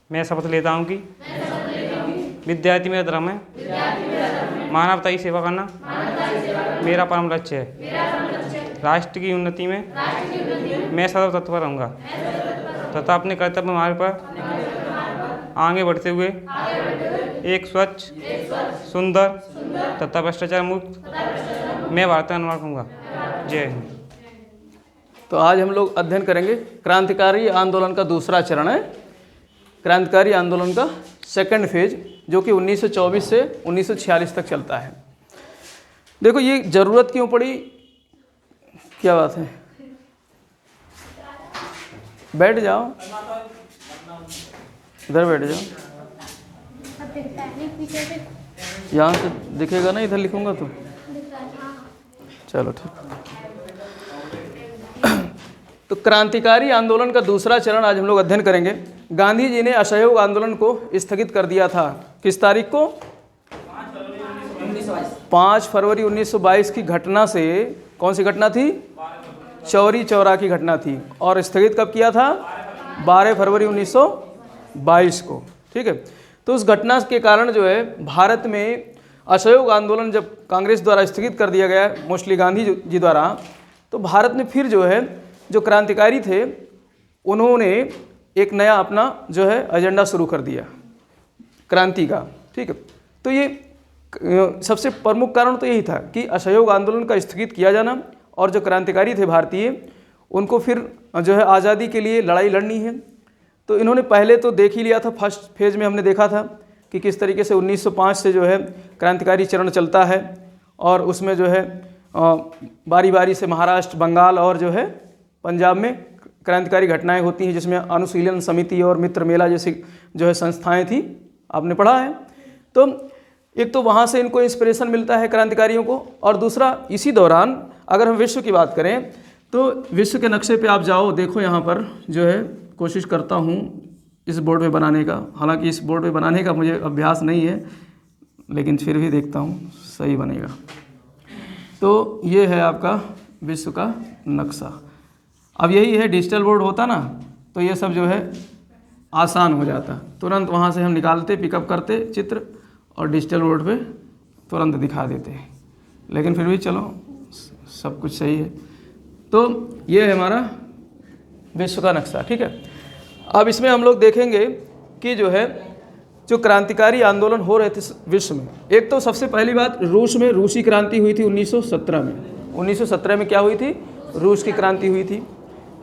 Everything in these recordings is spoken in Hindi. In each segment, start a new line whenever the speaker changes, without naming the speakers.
मैं शपथ लेता हूँ कि विद्यार्थी मेरा धर्म है, मानवता की सेवा करना मेरा परम लक्ष्य है। राष्ट्र की उन्नति में मैं सदैव तत्पर रहूँगा तथा अपने कर्तव्य मार्ग पर आगे बढ़ते हुए एक स्वच्छ, सुंदर तथा भ्रष्टाचार मुक्त मैं भारत का निर्माण करूँगा। जय हिंद।
तो आज हम लोग अध्ययन करेंगे क्रांतिकारी आंदोलन का दूसरा चरण है, क्रांतिकारी आंदोलन का सेकंड फेज, जो कि 1924 से 1946 तक चलता है। देखो ये ज़रूरत क्यों पड़ी, क्या बात है, बैठ जाओ, इधर बैठ जाओ, यहाँ से दिखेगा ना, इधर लिखूंगा तो चलो ठीक। तो क्रांतिकारी आंदोलन का दूसरा चरण आज हम लोग अध्ययन करेंगे। गांधी जी ने असहयोग आंदोलन को स्थगित कर दिया था, किस तारीख को? 5 फरवरी 1922 की घटना से। कौन सी घटना थी? चौरी चौरा की घटना थी। और स्थगित कब किया था? 12 फरवरी 1922 को। ठीक है, तो उस घटना के कारण जो है भारत में असहयोग आंदोलन जब कांग्रेस द्वारा स्थगित कर दिया गया, मोस्टली गांधी जी द्वारा, तो भारत में फिर जो है जो क्रांतिकारी थे उन्होंने एक नया अपना जो है एजेंडा शुरू कर दिया क्रांति का। ठीक है, तो ये सबसे प्रमुख कारण तो यही था कि असहयोग आंदोलन का स्थगित किया जाना, और जो क्रांतिकारी थे भारतीय उनको फिर जो है आज़ादी के लिए लड़ाई लड़नी है। तो इन्होंने पहले तो देख ही लिया था, फर्स्ट फेज में हमने देखा था कि किस तरीके से 1905 से जो है क्रांतिकारी चरण चलता है, और उसमें जो है बारी बारी से महाराष्ट्र, बंगाल और जो है पंजाब में क्रांतिकारी घटनाएं होती हैं, जिसमें अनुशीलन समिति और मित्र मेला जैसी जो है संस्थाएं थी, आपने पढ़ा है। तो एक तो वहाँ से इनको इंस्पिरेशन मिलता है क्रांतिकारियों को, और दूसरा इसी दौरान अगर हम विश्व की बात करें तो विश्व के नक्शे पे आप जाओ, देखो यहाँ पर जो है कोशिश करता हूँ इस बोर्ड पे बनाने का, हालांकि इस बोर्ड पे बनाने का मुझे अभ्यास नहीं है, लेकिन फिर भी देखता हूँ सही बनेगा। तो ये है आपका विश्व का नक्शा। अब यही है, डिजिटल बोर्ड होता ना तो ये सब जो है आसान हो जाता, तुरंत वहाँ से हम निकालते, पिकअप करते चित्र और डिजिटल बोर्ड पे तुरंत दिखा देते, लेकिन फिर भी चलो सब कुछ सही है। तो ये है हमारा विश्व का नक्शा। ठीक है, अब इसमें हम लोग देखेंगे कि जो है जो क्रांतिकारी आंदोलन हो रहे थे विश्व में, एक तो सबसे पहली बात रूस में रूसी क्रांति हुई थी 1917 में। 1917 में क्या हुई थी? रूस की क्रांति हुई थी।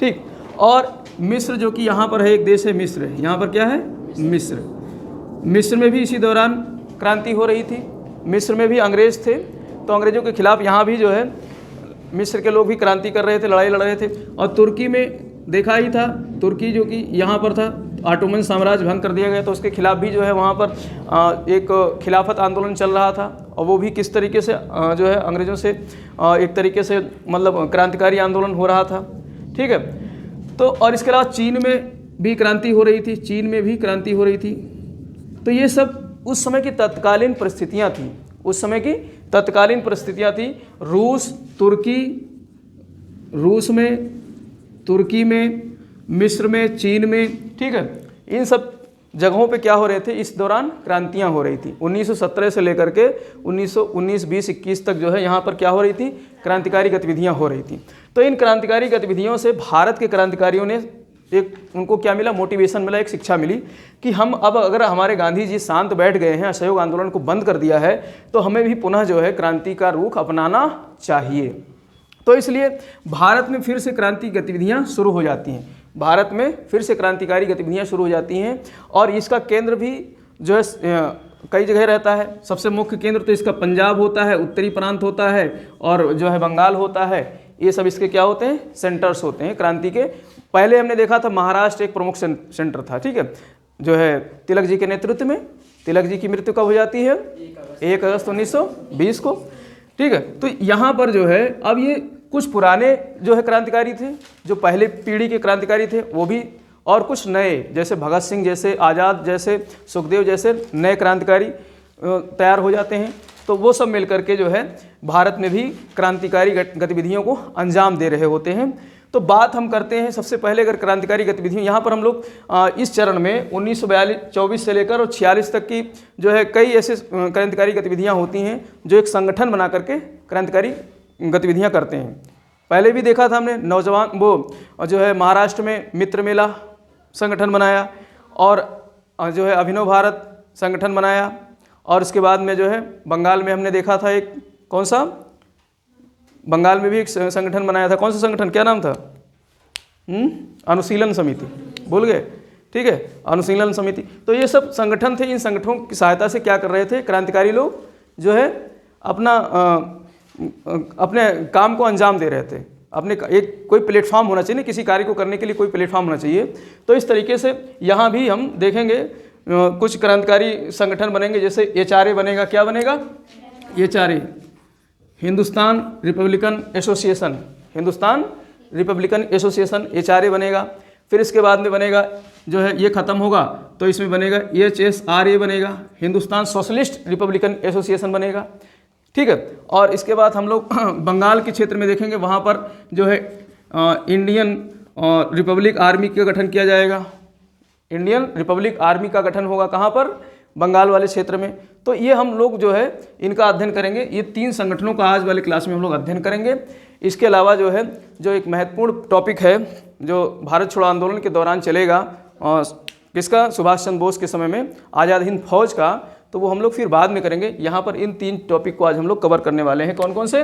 ठीक, और मिस्र जो कि यहाँ पर है, एक देश है मिस्र, यहाँ पर क्या है? मिस्र। मिस्र में भी इसी दौरान क्रांति हो रही थी। मिस्र में भी अंग्रेज थे, तो अंग्रेजों के खिलाफ यहाँ भी जो है मिस्र के लोग भी क्रांति कर रहे थे, लड़ाई लड़ रहे थे। और तुर्की में देखा ही था, तुर्की जो कि यहाँ पर था, ऑटोमन साम्राज्य भंग कर दिया गया, तो उसके खिलाफ भी जो है वहाँ पर एक खिलाफत आंदोलन चल रहा था, और वो भी किस तरीके से जो है अंग्रेज़ों से एक तरीके से मतलब क्रांतिकारी आंदोलन हो रहा था। ठीक है, तो और इसके अलावा चीन में भी क्रांति हो रही थी, चीन में भी क्रांति हो रही थी। तो ये सब उस समय की तत्कालीन परिस्थितियाँ थी, उस समय की तत्कालीन परिस्थितियाँ थी। रूस में, तुर्की में, मिस्र में, चीन में, ठीक है, इन सब जगहों पे क्या हो रहे थे इस दौरान? क्रांतियां हो रही थी। 1917 से लेकर के 1919, 20, 21 तक जो है यहाँ पर क्या हो रही थी? क्रांतिकारी गतिविधियां हो रही थी। तो इन क्रांतिकारी गतिविधियों से भारत के क्रांतिकारियों ने एक, उनको क्या मिला? मोटिवेशन मिला, एक शिक्षा मिली कि हम अब अगर हमारे गांधी जी शांत बैठ गए हैं, असहयोग आंदोलन को बंद कर दिया है, तो हमें भी पुनः जो है क्रांति का रुख अपनाना चाहिए। तो इसलिए भारत में फिर से क्रांति गतिविधियां शुरू हो जाती हैं, भारत में फिर से क्रांतिकारी गतिविधियां शुरू हो जाती हैं, और इसका केंद्र भी जो है कई जगह रहता है। सबसे मुख्य केंद्र तो इसका पंजाब होता है, उत्तरी प्रांत होता है, और जो है बंगाल होता है। ये सब इसके क्या होते हैं? सेंटर्स होते हैं क्रांति के। पहले हमने देखा था महाराष्ट्र एक प्रमुख सेंटर था, ठीक है, जो है तिलक जी के नेतृत्व में। तिलक जी की मृत्यु कब हो जाती है? 1 अगस्त 1920 को। ठीक है, तो यहाँ पर जो है अब ये कुछ पुराने जो है क्रांतिकारी थे, जो पहले पीढ़ी के क्रांतिकारी थे वो भी, और कुछ नए जैसे भगत सिंह जैसे, आज़ाद जैसे, सुखदेव जैसे नए क्रांतिकारी तैयार हो जाते हैं। तो वो सब मिलकर के जो है भारत में भी क्रांतिकारी गतिविधियों को अंजाम दे रहे होते हैं। तो बात हम करते हैं सबसे पहले अगर क्रांतिकारी गतिविधियों, यहाँ पर हम लोग इस चरण में 1924 से लेकर और 46 तक की जो है कई ऐसे क्रांतिकारी गतिविधियाँ होती हैं जो एक संगठन बना करके क्रांतिकारी गतिविधियाँ करते हैं। पहले भी देखा था हमने, नौजवान वो जो है महाराष्ट्र में मित्र मेला संगठन बनाया और जो है अभिनव भारत संगठन बनाया, और उसके बाद में जो है बंगाल में हमने देखा था एक कौन सा, बंगाल में भी एक संगठन बनाया था। कौन सा संगठन, क्या नाम था? अनुशीलन समिति, भूल गए? ठीक है, अनुशीलन समिति। तो ये सब संगठन थे। इन संगठनों की सहायता से क्या कर रहे थे क्रांतिकारी लोग, जो है अपने काम को अंजाम दे रहे थे। अपने एक कोई प्लेटफॉर्म होना चाहिए ना, किसी कार्य को करने के लिए कोई प्लेटफॉर्म होना चाहिए। तो इस तरीके से यहाँ भी हम देखेंगे कुछ क्रांतिकारी संगठन बनेंगे, जैसे HRA बनेगा। क्या बनेगा? HRA, Hindustan Republican association, Hindustan Republican association HRA बनेगा। फिर इसके बाद में बनेगा जो है, ये ख़त्म होगा तो इसमें बनेगा HSRA बनेगा, हिंदुस्तान सोशलिस्ट रिपब्लिकन एसोसिएशन बनेगा। ठीक है, और इसके बाद हम लोग बंगाल के क्षेत्र में देखेंगे, वहाँ पर जो है इंडियन रिपब्लिक आर्मी का गठन किया जाएगा। इंडियन रिपब्लिक आर्मी का गठन होगा कहाँ पर? बंगाल वाले क्षेत्र में। तो ये हम लोग जो है इनका अध्ययन करेंगे। ये 3 संगठनों का आज वाले क्लास में हम लोग अध्ययन करेंगे। इसके अलावा जो है जो एक महत्वपूर्ण टॉपिक है जो भारत छोड़ो आंदोलन के दौरान चलेगा, किसका? सुभाष चंद्र बोस के समय में आज़ाद हिंद फौज का, तो वो हम लोग फिर बाद में करेंगे। यहाँ पर इन 3 टॉपिक को आज हम लोग कवर करने वाले हैं। कौन कौन से?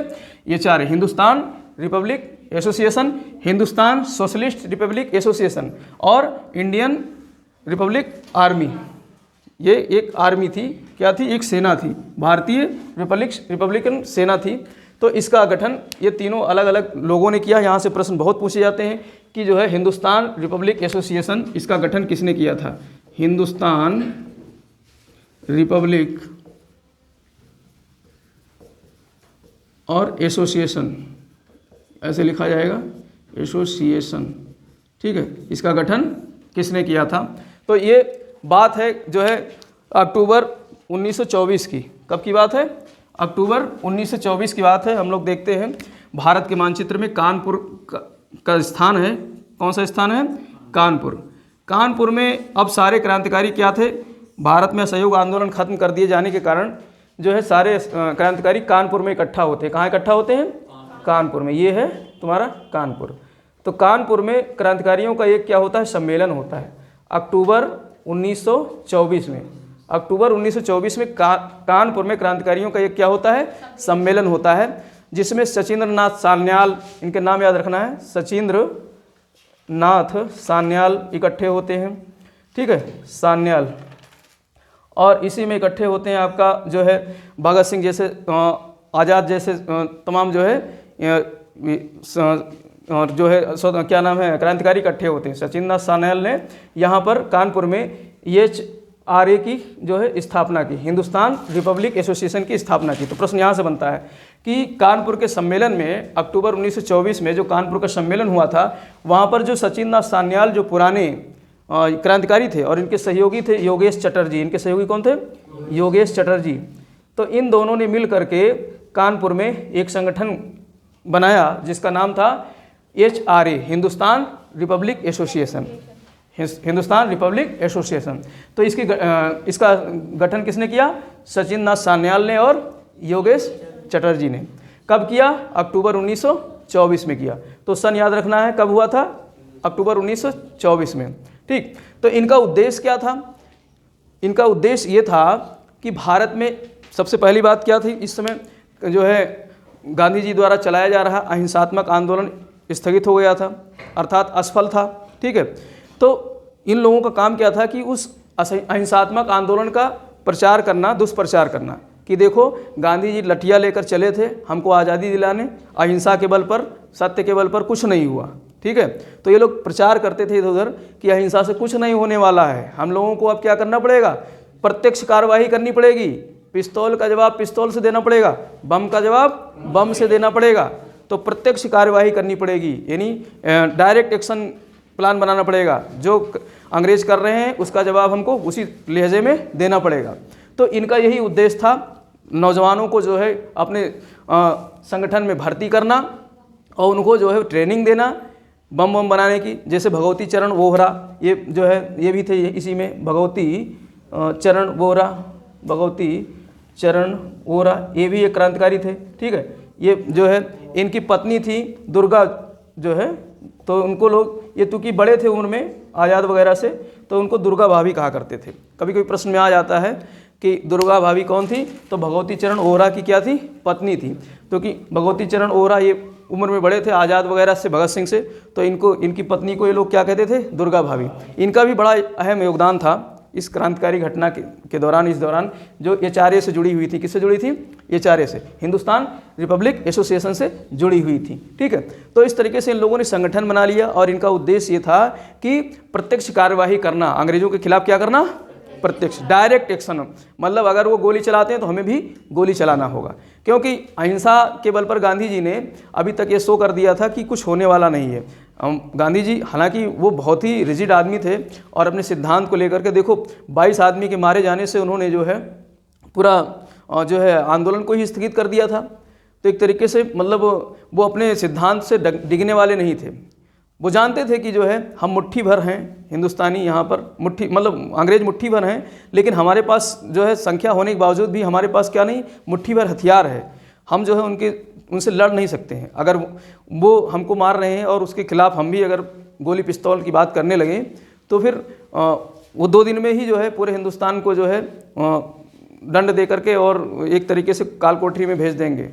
ये 4 है, Hindustan republic association, Hindustan socialist republic association और इंडियन रिपब्लिक आर्मी। ये एक आर्मी थी, क्या थी? एक सेना थी, भारतीय रिपब्लिकन सेना थी। तो इसका गठन ये तीनों अलग अलग लोगों ने किया। यहाँ से प्रश्न बहुत पूछे जाते हैं कि जो है हिंदुस्तान रिपब्लिक एसोसिएशन, इसका गठन किसने किया था? हिंदुस्तान रिपब्लिक और एसोसिएशन, ऐसे लिखा जाएगा, एसोसिएशन। ठीक है, इसका गठन किसने किया था? तो ये बात है जो है अक्टूबर 1924 की। कब की बात है? अक्टूबर 1924 की बात है। हम लोग देखते हैं भारत के मानचित्र में कानपुर का स्थान है। कौन सा स्थान है? कानपुर। कानपुर में अब सारे क्रांतिकारी क्या थे? भारत में असहयोग आंदोलन खत्म कर दिए जाने के कारण जो है सारे क्रांतिकारी कानपुर में इकट्ठा होते हैं। कहाँ इकट्ठा होते हैं? कानपुर में। ये है तुम्हारा कानपुर। तो कानपुर में क्रांतिकारियों का एक क्या होता है? सम्मेलन होता है अक्टूबर 1924 में। अक्टूबर 1924 में कानपुर में क्रांतिकारियों का एक क्या होता है? सम्मेलन होता है, जिसमें सचिंद्र नाथ सान्याल, इनके नाम याद रखना है, सचिंद्र नाथ सान्याल इकट्ठे होते हैं। ठीक है, सान्याल। और इसी में इकट्ठे होते हैं आपका जो है भगत सिंह जैसे, आज़ाद जैसे तमाम जो है और जो है क्या नाम है क्रांतिकारी इकट्ठे होते हैं। सचिंद्र नाथ सान्याल ने यहाँ पर कानपुर में HRA की जो है स्थापना की, हिंदुस्तान रिपब्लिक एसोसिएशन की स्थापना की। तो प्रश्न यहाँ से बनता है कि कानपुर के सम्मेलन में अक्टूबर 1924 में जो कानपुर का सम्मेलन हुआ था, वहाँ पर जो सचिंद्र नाथ सान्याल जो पुराने क्रांतिकारी थे और इनके सहयोगी थे योगेश चटर्जी। इनके सहयोगी कौन थे? योगेश चटर्जी। तो इन दोनों ने मिल करके कानपुर में एक संगठन बनाया जिसका नाम था HRA, Hindustan republic association, Hindustan republic association. तो इसका गठन किसने किया? सचिंद्र नाथ सान्याल ने और योगेश चटर्जी ने। कब किया? अक्टूबर 1924 में किया। तो सन याद रखना है, कब हुआ था? अक्टूबर 1924 में। ठीक, तो इनका उद्देश्य क्या था? इनका उद्देश्य ये था कि भारत में सबसे पहली बात क्या थी, इस समय जो है गांधी जी द्वारा चलाया जा रहा अहिंसात्मक आंदोलन स्थगित हो गया था, अर्थात असफल था। ठीक है, तो इन लोगों का काम क्या था कि उस अहिंसात्मक आंदोलन का प्रचार करना, दुष्प्रचार करना, कि देखो गांधी जी लठिया लेकर चले थे हमको आज़ादी दिलाने, अहिंसा के बल पर, सत्य के बल पर कुछ नहीं हुआ। ठीक है, तो ये लोग प्रचार करते थे इधर उधर कि अहिंसा से कुछ नहीं होने वाला है, हम लोगों को अब क्या करना पड़ेगा? प्रत्यक्ष कार्रवाई करनी पड़ेगी, पिस्तौल का जवाब पिस्तौल से देना पड़ेगा, बम का जवाब बम से देना पड़ेगा। तो प्रत्यक्ष कार्यवाही करनी पड़ेगी, यानी डायरेक्ट एक्शन प्लान बनाना पड़ेगा। जो अंग्रेज कर रहे हैं उसका जवाब हमको उसी लहजे में देना पड़ेगा। तो इनका यही उद्देश्य था, नौजवानों को जो है अपने संगठन में भर्ती करना और उनको जो है ट्रेनिंग देना बम बम बनाने की। जैसे भगवती चरण वोहरा, ये जो है ये भी थे इसी में, भगवती चरण वोहरा, भगवती चरण वोहरा, ये भी एक क्रांतिकारी थे। ठीक है, ये जो है इनकी पत्नी थी दुर्गा जो है, तो उनको लोग, ये चूँकि बड़े थे उम्र में आज़ाद वगैरह से, तो उनको दुर्गा भाभी कहा करते थे। कभी कभी प्रश्न में आ जाता है कि दुर्गा भाभी कौन थी, तो भगवती चरण वोहरा की क्या थी, पत्नी थी। क्योंकि भगवती चरण वोहरा ये उम्र में बड़े थे आज़ाद वगैरह से, भगत सिंह से, तो इनको, इनकी पत्नी को ये लोग क्या कहते थे, दुर्गा भाभी। इनका भी बड़ा अहम योगदान था इस क्रांतिकारी घटना के दौरान, इस दौरान जो एचआरए से जुड़ी हुई थी। किससे जुड़ी थी, एचआरए से, हिंदुस्तान रिपब्लिक एसोसिएशन से जुड़ी हुई थी। ठीक है, तो इस तरीके से इन लोगों ने संगठन बना लिया और इनका उद्देश्य ये था कि प्रत्यक्ष कार्यवाही करना, अंग्रेजों के खिलाफ क्या करना, प्रत्यक्ष डायरेक्ट एक्शन। मतलब अगर वो गोली चलाते हैं तो हमें भी गोली चलाना होगा, क्योंकि अहिंसा के बल पर गांधी जी ने अभी तक ये शो कर दिया था कि कुछ होने वाला नहीं है। गांधी जी हालांकि वो बहुत ही रिजिड आदमी थे और अपने सिद्धांत को लेकर के, देखो 22 आदमी के मारे जाने से उन्होंने जो है पूरा जो है आंदोलन को ही स्थगित कर दिया था। तो एक तरीके से मतलब वो अपने सिद्धांत से डिगने वाले नहीं थे। वो जानते थे कि जो है हम मुट्ठी भर हैं हिंदुस्तानी, यहाँ पर मुट्ठी मतलब अंग्रेज मुट्ठी भर हैं, लेकिन हमारे पास जो है संख्या होने के बावजूद भी हमारे पास क्या नहीं, मुट्ठी भर हथियार है। हम जो है उनसे लड़ नहीं सकते हैं। अगर वो हमको मार रहे हैं और उसके खिलाफ हम भी अगर गोली पिस्तौल की बात करने लगे तो फिर वो 2 दिन में ही जो है पूरे हिंदुस्तान को जो है दंड दे करके और एक तरीके से काल कोठरी में भेज देंगे,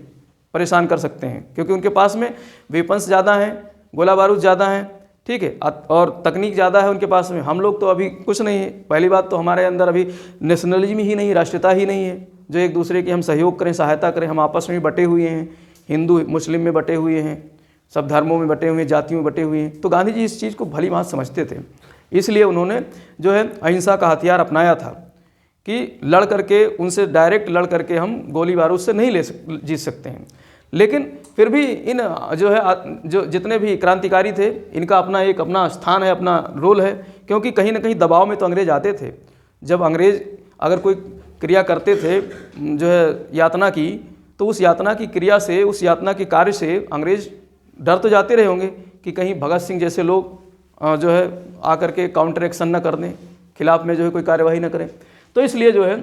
परेशान कर सकते हैं, क्योंकि उनके पास में वेपन्स ज़्यादा हैं, गोला बारूद ज़्यादा हैं। ठीक है, और तकनीक ज़्यादा है उनके पास में। हम लोग तो अभी कुछ नहीं है। पहली बात तो हमारे अंदर अभी नेशनलिज्म ही नहीं, राष्ट्रीयता ही नहीं है, जो एक दूसरे की हम सहयोग करें, सहायता करें। हम आपस में बटे हुए हैं, हिंदू मुस्लिम में बटे हुए हैं, सब धर्मों में बटे हुए हैं, जातियों में बटे हुए हैं। तो गांधी जी इस चीज़ को भली भांति समझते थे, इसलिए उन्होंने जो है अहिंसा का हथियार अपनाया था कि लड़ करके, उनसे डायरेक्ट लड़ करके हम गोली बारूद से नहीं जीत सकते हैं। लेकिन फिर भी इन जो है जो जितने भी क्रांतिकारी थे, इनका अपना स्थान है, अपना रोल है, क्योंकि कहीं ना कहीं दबाव में तो अंग्रेज आते थे। जब अंग्रेज अगर कोई क्रिया करते थे जो है यातना की, तो उस यातना की क्रिया से, उस यातना के कार्य से अंग्रेज डर तो जाते रहे होंगे कि कहीं भगत सिंह जैसे लोग जो है आकर के काउंटर एक्शन न कर दें, खिलाफ में जो है कोई कार्यवाही न करें। तो इसलिए जो है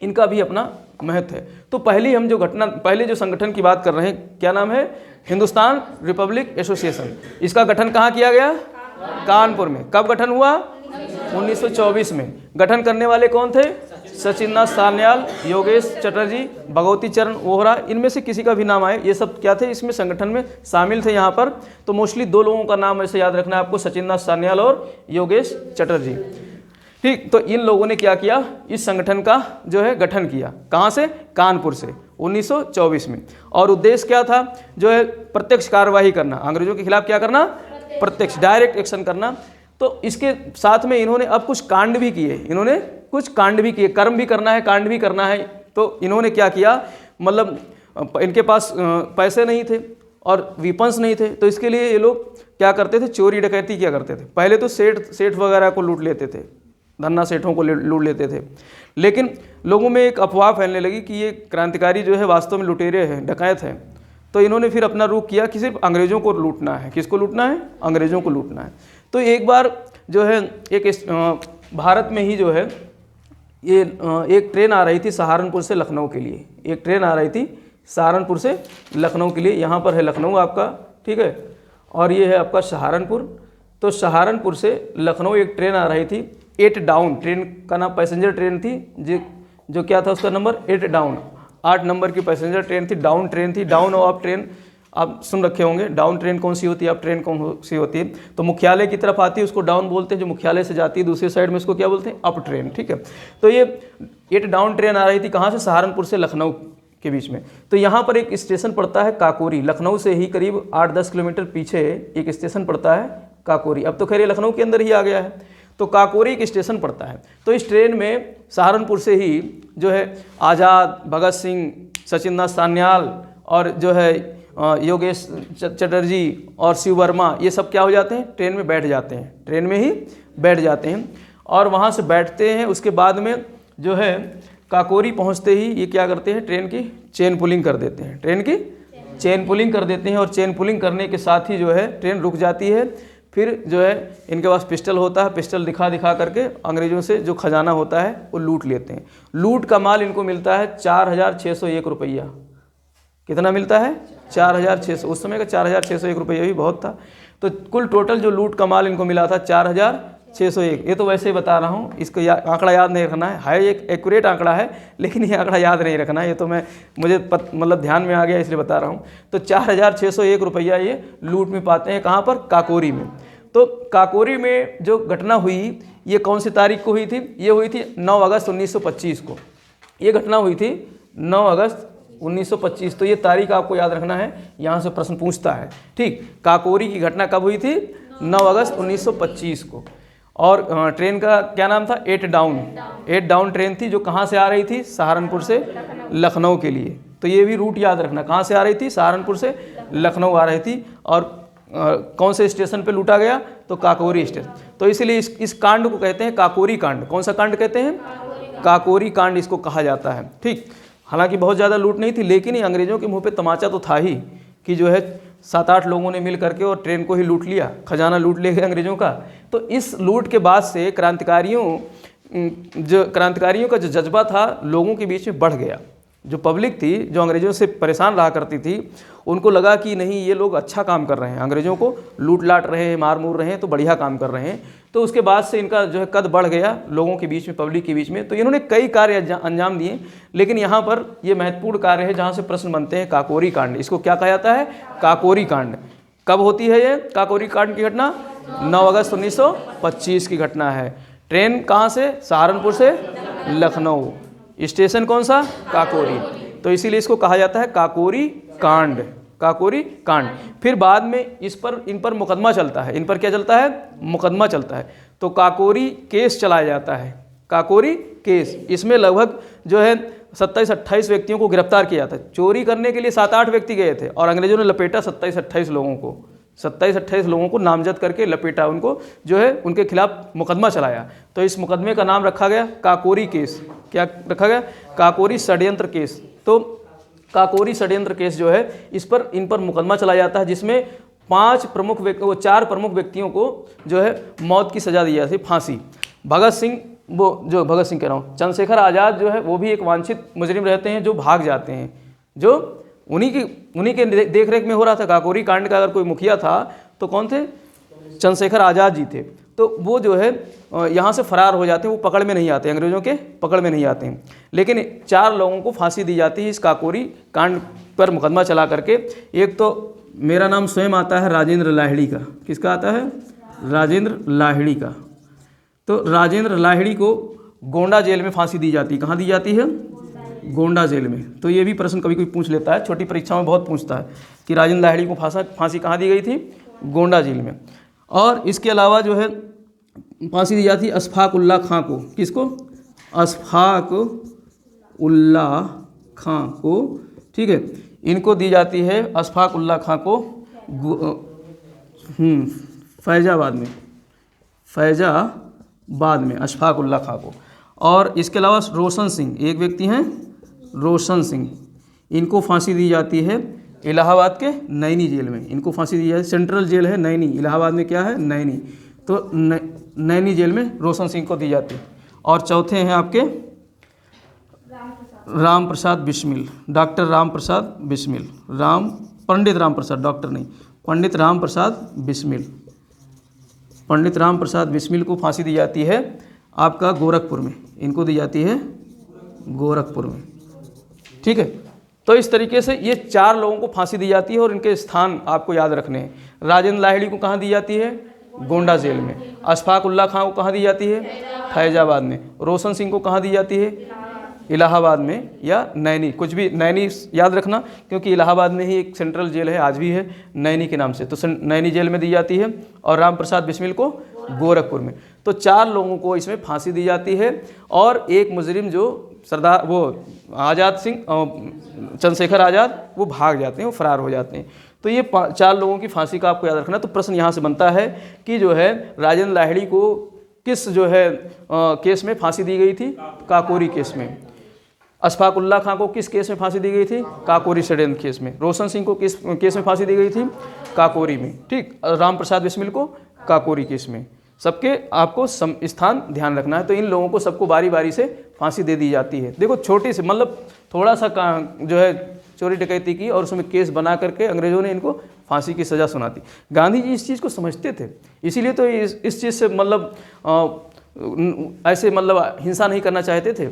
इनका भी अपना महत्व है। तो पहले जो संगठन की बात कर रहे हैं, क्या नाम है, हिंदुस्तान रिपब्लिक एसोसिएशन। इसका गठन कहाँ किया गया, कानपुर में। कब गठन हुआ, 1924 में। गठन करने वाले कौन थे, सचिंद्रनाथ सान्याल, योगेश चटर्जी, भगवती चरण वोहरा, इनमें से किसी का भी नाम आए, ये सब क्या थे, इसमें संगठन में शामिल थे। यहाँ पर तो मोस्टली 2 लोगों का नाम ऐसे याद रखना है आपको, सचिंद्रनाथ सान्याल और योगेश चटर्जी। ठीक, तो इन लोगों ने क्या किया, इस संगठन का जो है गठन किया। कहाँ से, कानपुर से, 1924 में। और उद्देश्य क्या था, जो है प्रत्यक्ष कार्यवाही करना, अंग्रेजों के खिलाफ क्या करना, प्रत्यक्ष डायरेक्ट एक्शन करना। तो इसके साथ में इन्होंने अब कुछ कांड भी किए, इन्होंने कुछ कांड भी किए, कर्म भी करना है, कांड भी करना है। तो इन्होंने क्या किया, मतलब इनके पास पैसे नहीं थे और वेपन्स नहीं थे, तो इसके लिए ये लोग क्या करते थे, चोरी डकैती किया करते थे। पहले तो सेठ वगैरह को लूट लेते थे, धन्ना सेठों को लूट लेते थे। लेकिन लोगों में एक अफवाह फैलने लगी कि ये क्रांतिकारी जो है वास्तव में लुटेरे हैं, डकैत हैं। तो इन्होंने फिर अपना रुख किया कि सिर्फ अंग्रेज़ों को लूटना है। किसको लूटना है, अंग्रेज़ों को लूटना है। तो एक बार जो है एक भारत में ही जो है ये एक ट्रेन आ रही थी सहारनपुर से लखनऊ के लिए, एक ट्रेन आ रही थी सहारनपुर से लखनऊ के लिए। यहाँ पर है लखनऊ आपका, ठीक है, और ये है आपका सहारनपुर। तो सहारनपुर से लखनऊ एक ट्रेन आ रही थी, 8 डाउन, ट्रेन का नाम पैसेंजर ट्रेन थी, जो क्या था उसका नंबर 8 डाउन, 8 नंबर की पैसेंजर ट्रेन थी, डाउन ट्रेन थी। डाउन और अप ट्रेन आप सुन रखे होंगे, डाउन ट्रेन कौन सी होती है, अप ट्रेन कौन सी होती है। तो मुख्यालय की तरफ आती है उसको डाउन बोलते हैं, जो मुख्यालय से जाती है दूसरी साइड में उसको क्या बोलते हैं, अप ट्रेन। ठीक है, तो ये 8 डाउन ट्रेन आ रही थी कहाँ से, सहारनपुर से लखनऊ के बीच में। तो यहाँ पर एक स्टेशन पड़ता है काकोरी, लखनऊ से ही करीब 8-10 किलोमीटर पीछे एक स्टेशन पड़ता है काकोरी। अब तो खैर ये लखनऊ के अंदर ही आ गया है, तो काकोरी एक स्टेशन पड़ता है। तो इस ट्रेन में सहारनपुर से ही जो है आज़ाद, भगत सिंह, सचिंद्रनाथ सान्याल और जो है योगेश चटर्जी और शिव वर्मा, ये सब क्या हो जाते हैं, ट्रेन में बैठ जाते हैं, ट्रेन में ही बैठ जाते हैं। और वहाँ से बैठते हैं, उसके बाद में जो है काकोरी पहुंचते ही ये क्या करते हैं, ट्रेन की चेन पुलिंग कर देते हैं, ट्रेन की चेन पुलिंग कर देते हैं। और चेन पुलिंग करने के साथ ही जो है ट्रेन रुक जाती है। फिर जो है इनके पास पिस्टल होता है, पिस्टल दिखा दिखा करके अंग्रेज़ों से जो खजाना होता है वो लूट लेते हैं। लूट का माल इनको मिलता है 4601 रुपया। कितना मिलता है? 4600। उस समय का 4601 रुपया भी बहुत था। तो कुल टोटल जो लूट का माल इनको मिला था 4601। ये तो वैसे ही बता रहा हूँ, इसको आंकड़ा याद नहीं रखना है एक एक्यूरेट आंकड़ा है, लेकिन ये आंकड़ा याद नहीं रखना है। ये तो मुझे मतलब ध्यान में आ गया इसलिए बता रहा हूँ। तो 4601 रुपया ये लूट में पाते हैं। कहाँ पर? काकोरी में। तो काकोरी में जो घटना हुई ये कौन सी तारीख को हुई थी? ये हुई थी 9 अगस्त 1925 को। ये घटना हुई थी 9 अगस्त 1925। तो ये तारीख आपको याद रखना है, यहाँ से प्रश्न पूछता है। ठीक, काकोरी की घटना कब हुई थी? 9 अगस्त 1925 को। और ट्रेन का क्या नाम था? 8 डाउन ट्रेन थी, जो कहाँ से आ रही थी? सहारनपुर से लखनऊ के लिए। तो ये भी रूट याद रखना, कहाँ से आ रही थी? सहारनपुर से लखनऊ आ रही थी। और कौन से स्टेशन पे लूटा गया? तो काकोरी स्टेशन। तो इसीलिए इस कांड को कहते हैं काकोरी कांड। कौन सा कांड कहते हैं? काकोरी कांड इसको कहा जाता है। ठीक, हालांकि बहुत ज़्यादा लूट नहीं थी, लेकिन ये अंग्रेज़ों के मुंह पे तमाचा तो था ही कि जो है 7-8 लोगों ने मिल करके और ट्रेन को ही लूट लिया, खजाना लूट ले गए अंग्रेज़ों का। तो इस लूट के बाद से क्रांतिकारियों का जो जज्बा था लोगों के बीच में बढ़ गया। जो पब्लिक थी, जो अंग्रेज़ों से परेशान रहा करती थी, उनको लगा कि नहीं, ये लोग अच्छा काम कर रहे हैं, अंग्रेज़ों को लूट लाट रहे हैं, मार मूर रहे हैं, तो बढ़िया काम कर रहे हैं। तो उसके बाद से इनका जो है कद बढ़ गया लोगों के बीच में, पब्लिक के बीच में। तो इन्होंने कई कार्य अंजाम दिए, लेकिन यहाँ पर ये महत्वपूर्ण कार्य है जहाँ से प्रश्न बनते हैं, काकोरी कांड। इसको क्या कहा जाता है? काकोरी कांड। कब होती है ये काकोरी कांड की घटना? 9 अगस्त 1925 की घटना है। ट्रेन कहाँ से? सहारनपुर से लखनऊ। स्टेशन कौन सा? काकोरी। तो इसीलिए इसको कहा जाता है काकोरी कांड। काकोरी कांड। फिर बाद में इन पर मुकदमा चलता है। इन पर क्या चलता है? मुकदमा चलता है। तो काकोरी केस चलाया जाता है। काकोरी केस, इसमें लगभग जो है 27-28 व्यक्तियों को गिरफ्तार किया जाता है। चोरी करने के लिए 7-8 व्यक्ति गए थे और अंग्रेजों ने लपेटा 27-28 लोगों को। 27-28 लोगों को नामजद करके लपेटा, उनको जो है उनके खिलाफ मुकदमा चलाया। तो इस मुकदमे का नाम रखा गया काकोरी केस। क्या रखा गया? काकोरी षड्यंत्र केस। तो काकोरी षड्यंत्र केस जो है इन पर मुकदमा चलाया जाता है, जिसमें 4 प्रमुख व्यक्तियों को जो है मौत की सजा दी जाती है, फांसी। भगत सिंह कह रहा हूँ, चंद्रशेखर आज़ाद जो है वो भी एक वांछित मुजरिम रहते हैं जो भाग जाते हैं, जो उन्हीं के देख रेख में हो रहा था। काकोरी कांड का अगर कोई मुखिया था तो कौन थे? चंद्रशेखर आज़ाद जी थे। तो वो जो है यहाँ से फरार हो जाते हैं, वो पकड़ में नहीं आते, अंग्रेज़ों के पकड़ में नहीं आते हैं। लेकिन 4 लोगों को फांसी दी जाती है इस काकोरी कांड पर मुकदमा चला करके। एक तो मेरा नाम स्वयं आता है राजेंद्र लाहिड़ी का। किसका आता है? राजेंद्र लाहिड़ी का। तो राजेंद्र लाहिड़ी को गोंडा जेल में फांसी दी जाती है। कहाँ दी जाती है? गोंडा जेल में। तो ये भी प्रश्न कभी कोई पूछ लेता है, छोटी परीक्षा में बहुत पूछता है कि राजेंद्र लाहिड़ी को फांसी कहाँ दी गई थी? गोंडा जेल में। और इसके अलावा जो है फांसी दी जाती है अशफाक उल्लाह खां को। किसको? अशफाक उल्लाह खां को। ठीक है, इनको दी जाती है अशफाक उल्लाह खां को फैजाबाद में अशफाक उल्लाह खां को। और इसके अलावा रोशन सिंह, एक व्यक्ति हैं रोशन सिंह, इनको फांसी दी जाती है इलाहाबाद के नैनी जेल में। इनको फांसी दी जाती है, सेंट्रल जेल है नैनी, इलाहाबाद में क्या है? नैनी। तो नैनी जेल में रोशन सिंह को दी जाती है। और चौथे हैं आपके राम प्रसाद बिस्मिल, डॉक्टर राम प्रसाद बिस्मिल, पंडित राम प्रसाद, डॉक्टर नहीं, पंडित राम प्रसाद बिस्मिल। पंडित राम प्रसाद बिस्मिल को फांसी दी जाती है आपका गोरखपुर में। इनको दी जाती है गोरखपुर में। ठीक है, तो इस तरीके से ये 4 लोगों को फांसी दी जाती है और इनके स्थान आपको याद रखने हैं। राजेंद्र लाहिड़ी को कहाँ दी जाती है? गोंडा जेल में। अशफाक उल्लाह खां को कहाँ दी जाती है? फैजाबाद में। रोशन सिंह को कहाँ दी जाती है? इलाहाबाद में या नैनी, कुछ भी नैनी याद रखना, क्योंकि इलाहाबाद में ही एक सेंट्रल जेल है, आज भी है नैनी के नाम से। तो नैनी जेल में दी जाती है। और राम प्रसाद बिस्मिल को गोरखपुर में। तो 4 लोगों को इसमें फांसी दी जाती है। और एक मुजरिम जो सरदार वो आज़ाद सिंह, चंद्रशेखर आज़ाद, वो भाग जाते हैं, वो फरार हो जाते हैं। तो ये 4 लोगों की फांसी का आपको याद रखना। तो प्रश्न यहाँ से बनता है कि जो है राजेंद्र लाहिड़ी को किस जो है केस में फांसी दी गई थी? काकोरी केस में। अशफाक उल्लाह खां को किस केस में फांसी दी गई थी? काकोरी षड्यंत्र केस में। रोशन सिंह को किस केस में फांसी दी गई थी? काकोरी में। ठीक, राम प्रसाद बिस्मिल को काकोरी केस में। सबके आपको स्थान ध्यान रखना है। तो इन लोगों को सबको बारी बारी से फांसी दे दी जाती है। देखो छोटी सी मतलब थोड़ा सा जो है चोरी डकैती की और उसमें केस बना करके अंग्रेजों ने इनको फांसी की सज़ा सुनाती। गांधी जी इस चीज़ को समझते थे, इसीलिए तो इस चीज़ से मतलब ऐसे मतलब हिंसा नहीं करना चाहते थे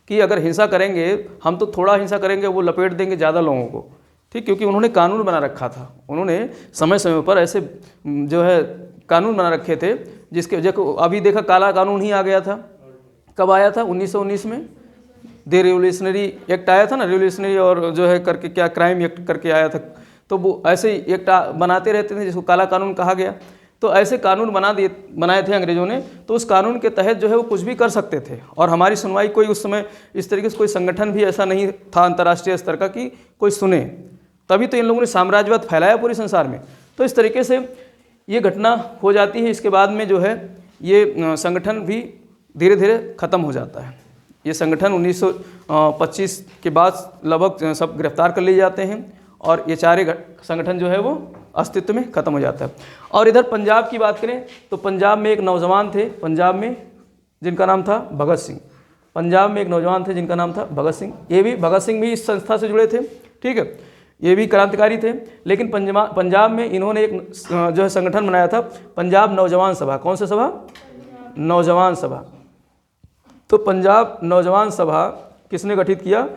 कि अगर हिंसा करेंगे हम तो थोड़ा हिंसा करेंगे वो लपेट देंगे ज़्यादा लोगों को। ठीक, क्योंकि उन्होंने कानून बना रखा था, उन्होंने समय समय पर ऐसे जो है कानून बना रखे थे जिसके देखो अभी देखा काला कानून ही आ गया था। कब आया था? 1919 में दे रिवोल्यूशनरी एक्ट आया था ना, रिवोल्यूशनरी और जो है करके क्या क्राइम एक्ट करके आया था। तो वो ऐसे ही एक्ट बनाते रहते थे जिसको काला कानून कहा गया। तो ऐसे कानून बनाए थे अंग्रेजों ने, तो उस कानून के तहत जो है वो कुछ भी कर सकते थे। और हमारी सुनवाई कोई उस समय इस तरीके से कोई संगठन भी ऐसा नहीं था अंतर्राष्ट्रीय स्तर का कि कोई सुने, तभी तो इन लोगों ने साम्राज्यवाद फैलाया पूरे संसार में। तो इस तरीके से ये घटना हो जाती है। इसके बाद में जो है ये संगठन भी धीरे धीरे ख़त्म हो जाता है। ये संगठन 1925 के बाद लगभग सब गिरफ्तार कर लिए जाते हैं और ये चारे संगठन जो है वो अस्तित्व में ख़त्म हो जाता है। और इधर पंजाब की बात करें तो पंजाब में एक नौजवान थे, पंजाब में जिनका नाम था भगत सिंह। पंजाब में एक नौजवान थे जिनका नाम था भगत सिंह। ये भी भगत सिंह भी इस संस्था से जुड़े थे। ठीक है, ये भी क्रांतिकारी थे। लेकिन पंजाब में इन्होंने एक जो है संगठन बनाया था, पंजाब नौजवान सभा। कौन सा सभा? नौजवान सभा। तो पंजाब नौजवान सभा किसने गठित किया?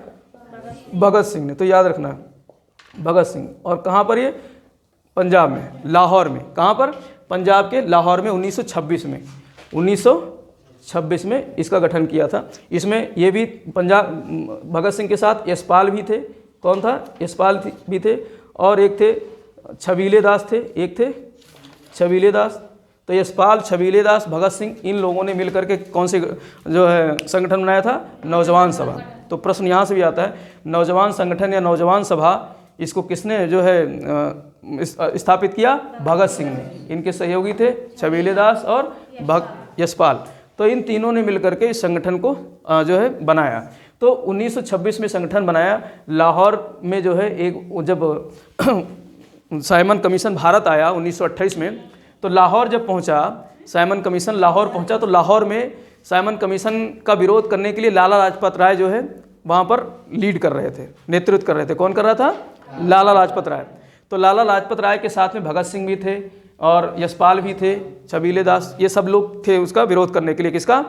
भगत सिंह ने। तो याद रखना भगत सिंह। और कहाँ पर? ये पंजाब में, लाहौर में। कहाँ पर? पंजाब के लाहौर में 1926 में 1926 में इसका गठन किया था। इसमें ये भी पंजाब भगत सिंह के साथ यशपाल भी थे। कौन था? यशपाल भी थे। और एक थे छबीले दास थे, एक थे छबीले दास। तो यशपाल, छबीले दास, भगत सिंह, इन लोगों ने मिलकर के कौन से जो है संगठन बनाया था? नौजवान सभा। तो प्रश्न यहाँ से भी आता है, नौजवान संगठन या नौजवान सभा इसको किसने जो है स्थापित किया? भगत सिंह ने। इनके सहयोगी थे छबीले दास और यशपाल। तो इन तीनों ने मिलकर के इस संगठन को जो है बनाया। तो 1926 में संगठन बनाया। लाहौर में जो है एक जब साइमन कमीशन भारत आया 1928 में, तो लाहौर जब पहुंचा, साइमन कमीशन लाहौर पहुंचा, तो लाहौर में साइमन कमीशन का विरोध करने के लिए लाला लाजपत राय जो है वहाँ पर लीड कर रहे थे, नेतृत्व कर रहे थे। कौन कर रहा था? लाला लाजपत राय। तो लाला लाजपत राय के साथ में भगत सिंह भी थे और यशपाल भी थे, छबीले दास, ये सब लोग थे उसका विरोध करने के लिए। किसका?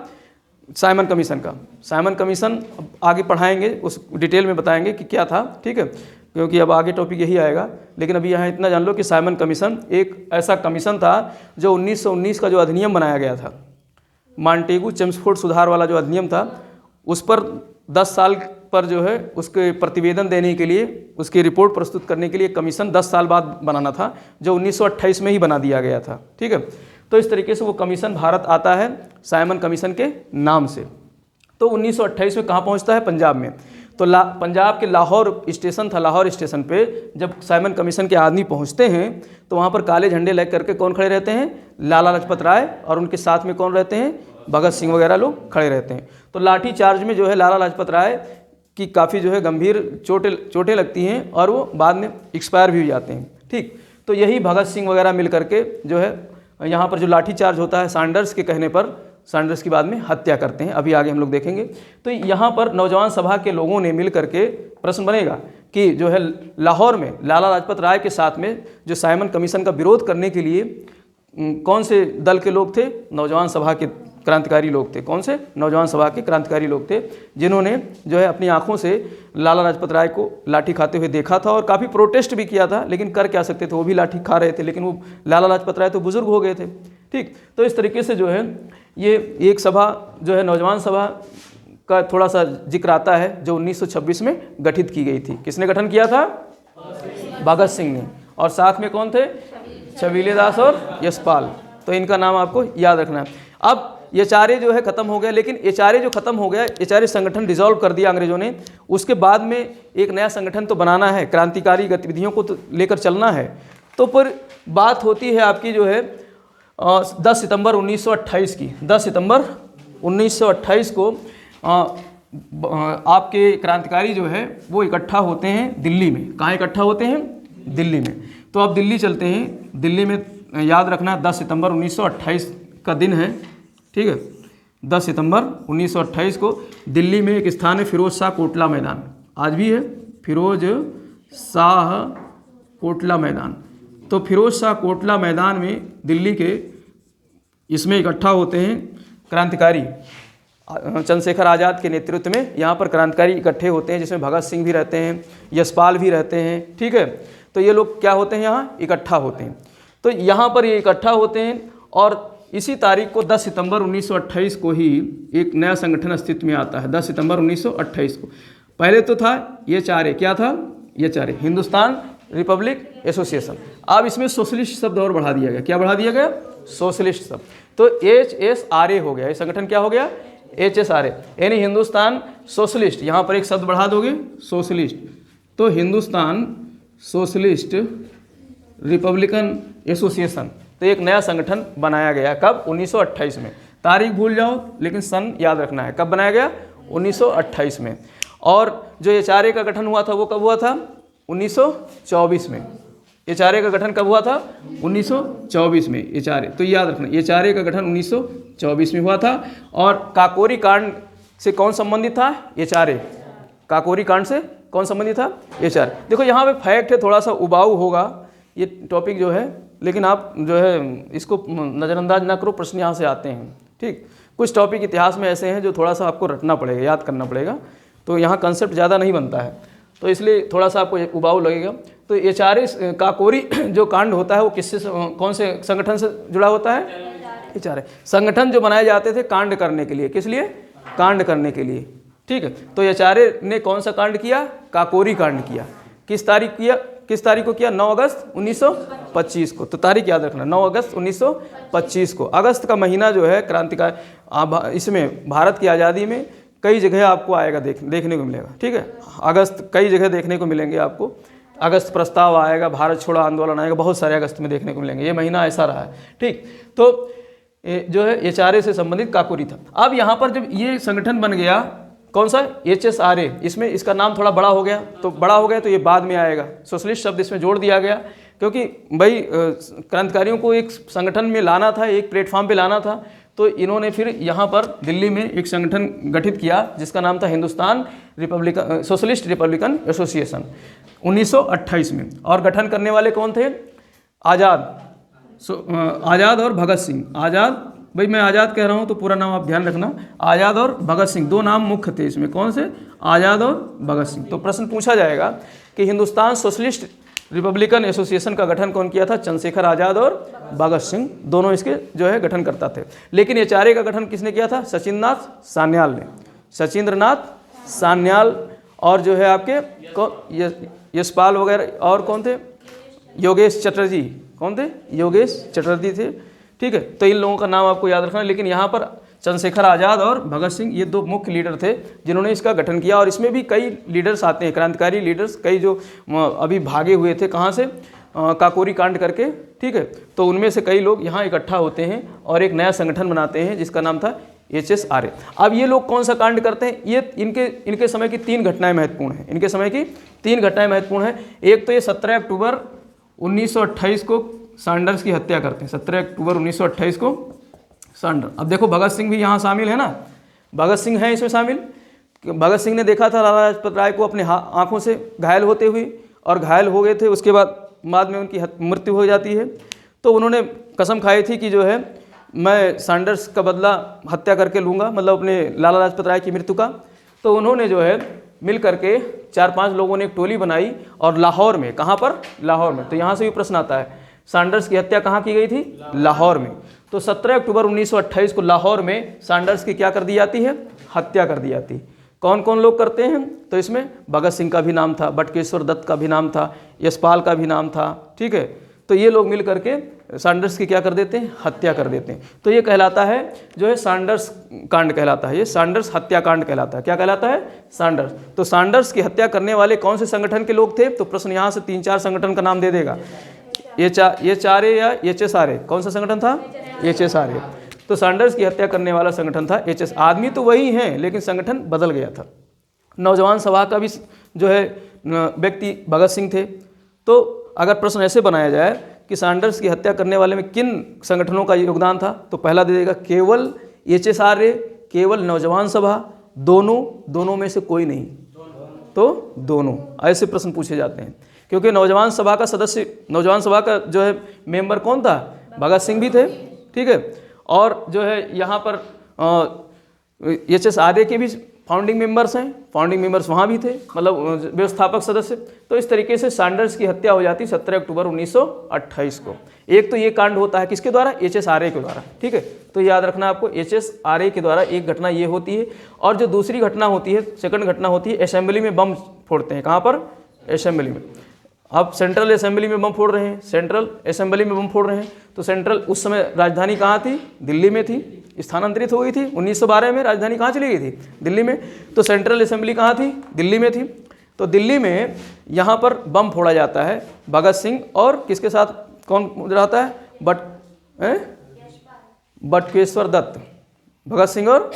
साइमन कमीशन का। साइमन कमीशन आगे पढ़ाएंगे, उस डिटेल में बताएंगे कि क्या था। ठीक है, क्योंकि अब आगे टॉपिक यही आएगा। लेकिन अभी यहाँ इतना जान लो कि साइमन कमीशन एक ऐसा कमीशन था जो 1919 का जो अधिनियम बनाया गया था, मॉन्टेगू चेम्सफोर्ड सुधार वाला जो अधिनियम था, उस पर 10 साल पर जो है उसके प्रतिवेदन देने के लिए, उसकी रिपोर्ट प्रस्तुत करने के लिए कमीशन 10 साल बाद बनाना था, जो 1928 में ही बना दिया गया था। ठीक है, तो इस तरीके से वो कमीशन भारत आता है साइमन कमीशन के नाम से। तो 1928 में कहाँ पहुँचता है? पंजाब में। तो पंजाब के लाहौर स्टेशन था, लाहौर स्टेशन पे जब साइमन कमीशन के आदमी पहुँचते हैं तो वहाँ पर काले झंडे लग करके कौन खड़े रहते हैं? लाला लाजपत राय, और उनके साथ में कौन रहते हैं? भगत सिंह वगैरह लोग खड़े रहते हैं। तो लाठी चार्ज में जो है लाला लाजपत राय की काफ़ी जो है गंभीर चोटें लगती हैं और वो बाद में एक्सपायर भी हो जाते हैं। ठीक, तो यही भगत सिंह वगैरह मिल करके जो है यहाँ पर जो लाठी चार्ज होता है सैंडर्स के कहने पर, सैंडर्स की बाद में हत्या करते हैं। अभी आगे हम लोग देखेंगे। तो यहाँ पर नौजवान सभा के लोगों ने मिल करके, प्रश्न बनेगा कि जो है लाहौर में लाला लाजपत राय के साथ में जो साइमन कमीशन का विरोध करने के लिए कौन से दल के लोग थे? नौजवान सभा के क्रांतिकारी लोग थे। कौन से? नौजवान सभा के क्रांतिकारी लोग थे, जिन्होंने जो है अपनी आंखों से लाला लाजपत राय को लाठी खाते हुए देखा था और काफ़ी प्रोटेस्ट भी किया था। लेकिन कर क्या सकते थे, वो भी लाठी खा रहे थे, लेकिन वो लाला लाजपत राय तो बुजुर्ग हो गए थे। ठीक, तो इस तरीके से जो है ये एक सभा जो है नौजवान सभा का थोड़ा सा जिक्र आता है, जो 1926 में गठित की गई थी। किसने गठन किया था? भगत सिंह ने। और साथ में कौन थे? छबीले दास और यशपाल। तो इनका नाम आपको याद रखना है। अब ये चारे जो है ख़त्म हो गया, लेकिन ये चारे जो ख़त्म हो गया, ये चारे संगठन डिसॉल्व कर दिया अंग्रेजों ने। उसके बाद में एक नया संगठन तो बनाना है, क्रांतिकारी गतिविधियों को तो लेकर चलना है। तो पर बात होती है आपकी जो है 10 सितंबर 1928 की। 10 सितंबर 1928 को आपके क्रांतिकारी जो है वो इकट्ठा होते हैं दिल्ली में। कहाँ इकट्ठा होते हैं? दिल्ली में। तो आप दिल्ली चलते हैं। दिल्ली में याद रखना 10 सितंबर 1928 का दिन है, ठीक है। 10 सितंबर 1928 को दिल्ली में एक स्थान है फिरोज शाह कोटला मैदान, आज भी है फिरोज शाह कोटला मैदान। तो फिरोज शाह कोटला मैदान में दिल्ली के इसमें इकट्ठा होते हैं क्रांतिकारी चंद्रशेखर आज़ाद के नेतृत्व में। यहाँ पर क्रांतिकारी इकट्ठे होते हैं, जिसमें भगत सिंह भी रहते हैं, यशपाल भी रहते हैं, ठीक है। तो ये लोग क्या होते हैं? यहाँ इकट्ठा होते हैं। तो यहाँ पर ये इकट्ठा होते हैं और इसी तारीख को 10 सितंबर 1928 को ही एक नया संगठन अस्तित्व में आता है। 10 सितंबर 1928 को। पहले तो था ये चारे, क्या था? ये चारे, हिंदुस्तान रिपब्लिक एसोसिएशन। अब इसमें सोशलिस्ट शब्द और बढ़ा दिया गया। क्या बढ़ा दिया गया? सोशलिस्ट शब्द। तो HSRA हो गया। ये संगठन क्या हो गया? HSRA, यानी हिंदुस्तान सोशलिस्ट। यहाँ पर एक शब्द बढ़ा दोगे, सोशलिस्ट। तो हिंदुस्तान सोशलिस्ट रिपब्लिकन एसोसिएशन। तो एक नया संगठन बनाया गया। कब? 1928 में। तारीख भूल जाओ लेकिन सन याद रखना है। कब बनाया गया? 1928 में। और जो HRA का गठन हुआ था वो कब हुआ था? 1924 में। HRA का गठन कब हुआ था? 1924 में HRA। तो याद रखना HRA का गठन 1924 में हुआ था। और काकोरी कांड से कौन संबंधित था? HRA। काकोरी कांड से कौन संबंधित था? HRA। देखो यहाँ पे फैक्ट है, थोड़ा सा उबाऊ होगा ये टॉपिक जो है, लेकिन आप जो है इसको नज़रअंदाज ना करो, प्रश्न यहाँ से आते हैं, ठीक। कुछ टॉपिक इतिहास में ऐसे हैं जो थोड़ा सा आपको रटना पड़ेगा, याद करना पड़ेगा। तो यहाँ कंसेप्ट ज़्यादा नहीं बनता है, तो इसलिए थोड़ा सा आपको उबाऊ लगेगा। तो HRA काकोरी जो कांड होता है वो किससे, कौन से संगठन से जुड़ा होता है? HRA। संगठन जो बनाए जाते थे कांड करने के लिए। किस लिए? कांड करने के लिए, ठीक है। तो HRA ने कौन सा कांड किया? काकोरी कांड किया। किस तारीख किया? किस तारीख को किया? 9 अगस्त 1925 को। तो तारीख याद रखना, 9 अगस्त 1925 को। अगस्त का महीना जो है क्रांतिकारी, इसमें भारत की आज़ादी में कई जगह आपको आएगा, देखने को मिलेगा, ठीक है। अगस्त कई जगह देखने को मिलेंगे आपको। अगस्त प्रस्ताव आएगा, भारत छोड़ो आंदोलन आएगा, बहुत सारे अगस्त में देखने को मिलेंगे। ये महीना ऐसा रहा है, ठीक। तो जो है HRA से संबंधित काकोरी था। अब यहाँ पर जब ये संगठन बन गया, कौन सा? HSRA। इसमें इसका नाम थोड़ा बड़ा हो गया, तो बड़ा हो गया तो ये बाद में आएगा। सोशलिस्ट शब्द इसमें जोड़ दिया गया, क्योंकि भाई क्रांतिकारियों को एक संगठन में लाना था, एक प्लेटफॉर्म पे लाना था। तो इन्होंने फिर यहाँ पर दिल्ली में एक संगठन गठित किया जिसका नाम था Hindustan Republican socialist Republican association 1928 में। और गठन करने वाले कौन थे? आज़ाद और भगत सिंह। आज़ाद, भाई मैं आज़ाद कह रहा हूँ तो पूरा नाम आप ध्यान रखना। आज़ाद और भगत सिंह, दो नाम मुख्य थे इसमें। कौन से? आज़ाद और भगत सिंह। तो प्रश्न पूछा जाएगा कि हिंदुस्तान सोशलिस्ट रिपब्लिकन एसोसिएशन का गठन कौन किया था? चंद्रशेखर आज़ाद और भगत सिंह, दोनों इसके जो है गठन करता थे। लेकिन HRA का गठन किसने किया था? सचिंद्रनाथ सान्याल ने। सचिंद्रनाथ सान्याल और जो है आपके यशपाल वगैरह, और कौन थे? योगेश चटर्जी। कौन थे? योगेश चटर्जी थे, ठीक है। तो इन लोगों का नाम आपको याद रखना। लेकिन यहाँ पर चंद्रशेखर आज़ाद और भगत सिंह ये दो मुख्य लीडर थे जिन्होंने इसका गठन किया। और इसमें भी कई लीडर्स आते हैं, क्रांतिकारी लीडर्स, कई जो अभी भागे हुए थे, कहाँ से? काकोरी कांड करके, ठीक है। तो उनमें से कई लोग यहाँ इकट्ठा होते हैं और एक नया संगठन बनाते हैं जिसका नाम था HSRA। अब ये लोग कौन सा कांड करते हैं? ये इनके समय की 3 घटनाएं महत्वपूर्ण हैं। इनके समय की 3 घटनाएं महत्वपूर्ण हैं। एक तो ये 17 अक्टूबर 1928 को सैंडर्स की हत्या करते हैं। 17 अक्टूबर 1928 को सैंडर। अब देखो भगत सिंह भी यहाँ शामिल है ना, भगत सिंह हैं इसमें शामिल। भगत सिंह ने देखा था लाला लाजपत राय को अपने आंखों से घायल होते हुए, और घायल हो गए थे। उसके बाद में उनकी मृत्यु हो जाती है। तो उन्होंने कसम खाई थी कि जो है मैं सैंडर्स का बदला हत्या करके लूँगा, मतलब अपने लाला लाजपत राय की मृत्यु का। तो उन्होंने जो है मिल करके 4-5 लोगों ने एक टोली बनाई और लाहौर में, कहाँ पर? लाहौर में। तो यहाँ से भी प्रश्न आता है, सैंडर्स की हत्या कहाँ की गई थी? लाहौर में। तो 17 अक्टूबर 1928 को लाहौर में सैंडर्स की क्या कर दी जाती है? हत्या कर दी जाती। कौन कौन लोग करते हैं? तो इसमें भगत सिंह का भी नाम था, बटुकेश्वर दत्त का भी नाम था, यशपाल का भी नाम था, ठीक है। तो ये लोग मिल करके सैंडर्स की क्या कर देते हैं? हत्या कर देते हैं। तो ये कहलाता है जो है सैंडर्स कांड कहलाता है। ये सैंडर्स हत्याकांड कहलाता है। क्या कहलाता है? सैंडर्स। तो सैंडर्स की हत्या करने वाले कौन से संगठन के लोग थे? तो प्रश्न यहाँ से 3-4 संगठन का नाम दे देगा। HRA या HSRA, कौन सा संगठन था? HSRA। तो सैंडर्स की हत्या करने वाला संगठन था एचएस। आदमी तो वही हैं लेकिन संगठन बदल गया था। नौजवान सभा का भी जो है व्यक्ति भगत सिंह थे। तो अगर प्रश्न ऐसे बनाया जाए कि सैंडर्स की हत्या करने वाले में किन संगठनों का योगदान था, तो पहला दे देगा केवल HSRA, केवल नौजवान सभा, दोनों में से कोई नहीं, तो दोनों। ऐसे प्रश्न पूछे जाते हैं क्योंकि नौजवान सभा का सदस्य, नौजवान सभा का जो है मेंबर कौन था, भगत सिंह भी थे, ठीक है। और जो है यहाँ पर HSRA के भी फाउंडिंग मेंबर्स हैं, फाउंडिंग मेंबर्स वहाँ भी थे, मतलब व्यवस्थापक सदस्य। तो इस तरीके से सैंडर्स की हत्या हो जाती 17 अक्टूबर 1928 को। एक तो ये कांड होता है किसके द्वारा, HSRA के द्वारा, ठीक है। तो याद रखना आपको, HSRA के द्वारा एक घटना ये होती है। और जो दूसरी घटना होती है, सेकंड घटना होती है, असेंबली में बम फोड़ते हैं। कहाँ पर, असेंबली में। अब सेंट्रल असेंबली में बम फोड़ रहे हैं, सेंट्रल असेंबली में बम फोड़ रहे हैं। तो सेंट्रल उस समय राजधानी कहाँ थी, दिल्ली में थी, स्थानांतरित हो गई थी 1912 में। राजधानी कहाँ चली गई थी, दिल्ली में। तो सेंट्रल असेंबली कहाँ थी, दिल्ली में थी। तो दिल्ली में यहाँ पर बम फोड़ा जाता है। भगत सिंह और किसके साथ कौन रहता है, बटुकेश्वर दत्त, भगत सिंह और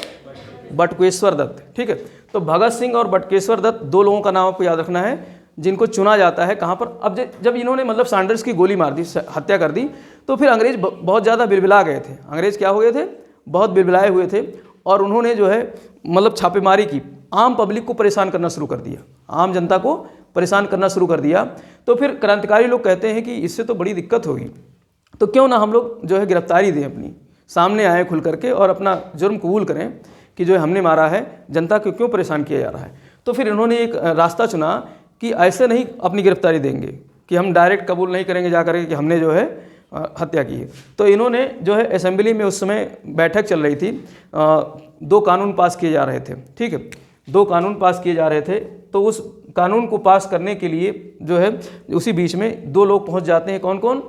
बटुकेश्वर दत्त, ठीक है। तो भगत सिंह और बटुकेश्वर दत्त दो लोगों का नाम आपको याद रखना है जिनको चुना जाता है। कहाँ पर, अब जब इन्होंने मतलब सैंडर्स की गोली मार दी, हत्या कर दी, तो फिर अंग्रेज बहुत ज़्यादा बिलबिला गए थे। अंग्रेज क्या हो गए थे, बहुत बिलबिलाए हुए थे। और उन्होंने जो है मतलब छापेमारी की, आम पब्लिक को परेशान करना शुरू कर दिया, आम जनता को परेशान करना शुरू कर दिया। तो फिर क्रांतिकारी लोग कहते हैं कि इससे तो बड़ी दिक्कत होगी, तो क्यों ना हम लोग जो है गिरफ्तारी दें, अपनी सामने आए खुल करके और अपना जुर्म कबूल करें कि जो है हमने मारा है, जनता को क्यों परेशान किया जा रहा है। तो फिर इन्होंने एक रास्ता चुना कि ऐसे नहीं अपनी गिरफ्तारी देंगे, कि हम डायरेक्ट कबूल नहीं करेंगे जा करके कि हमने जो है हत्या की है। तो इन्होंने जो है असेंबली में उस समय बैठक चल रही थी, 2 कानून पास किए जा रहे थे, ठीक है, 2 कानून पास किए जा रहे थे। तो उस कानून को पास करने के लिए जो है उसी बीच में 2 लोग पहुंच जाते हैं। कौन कौन,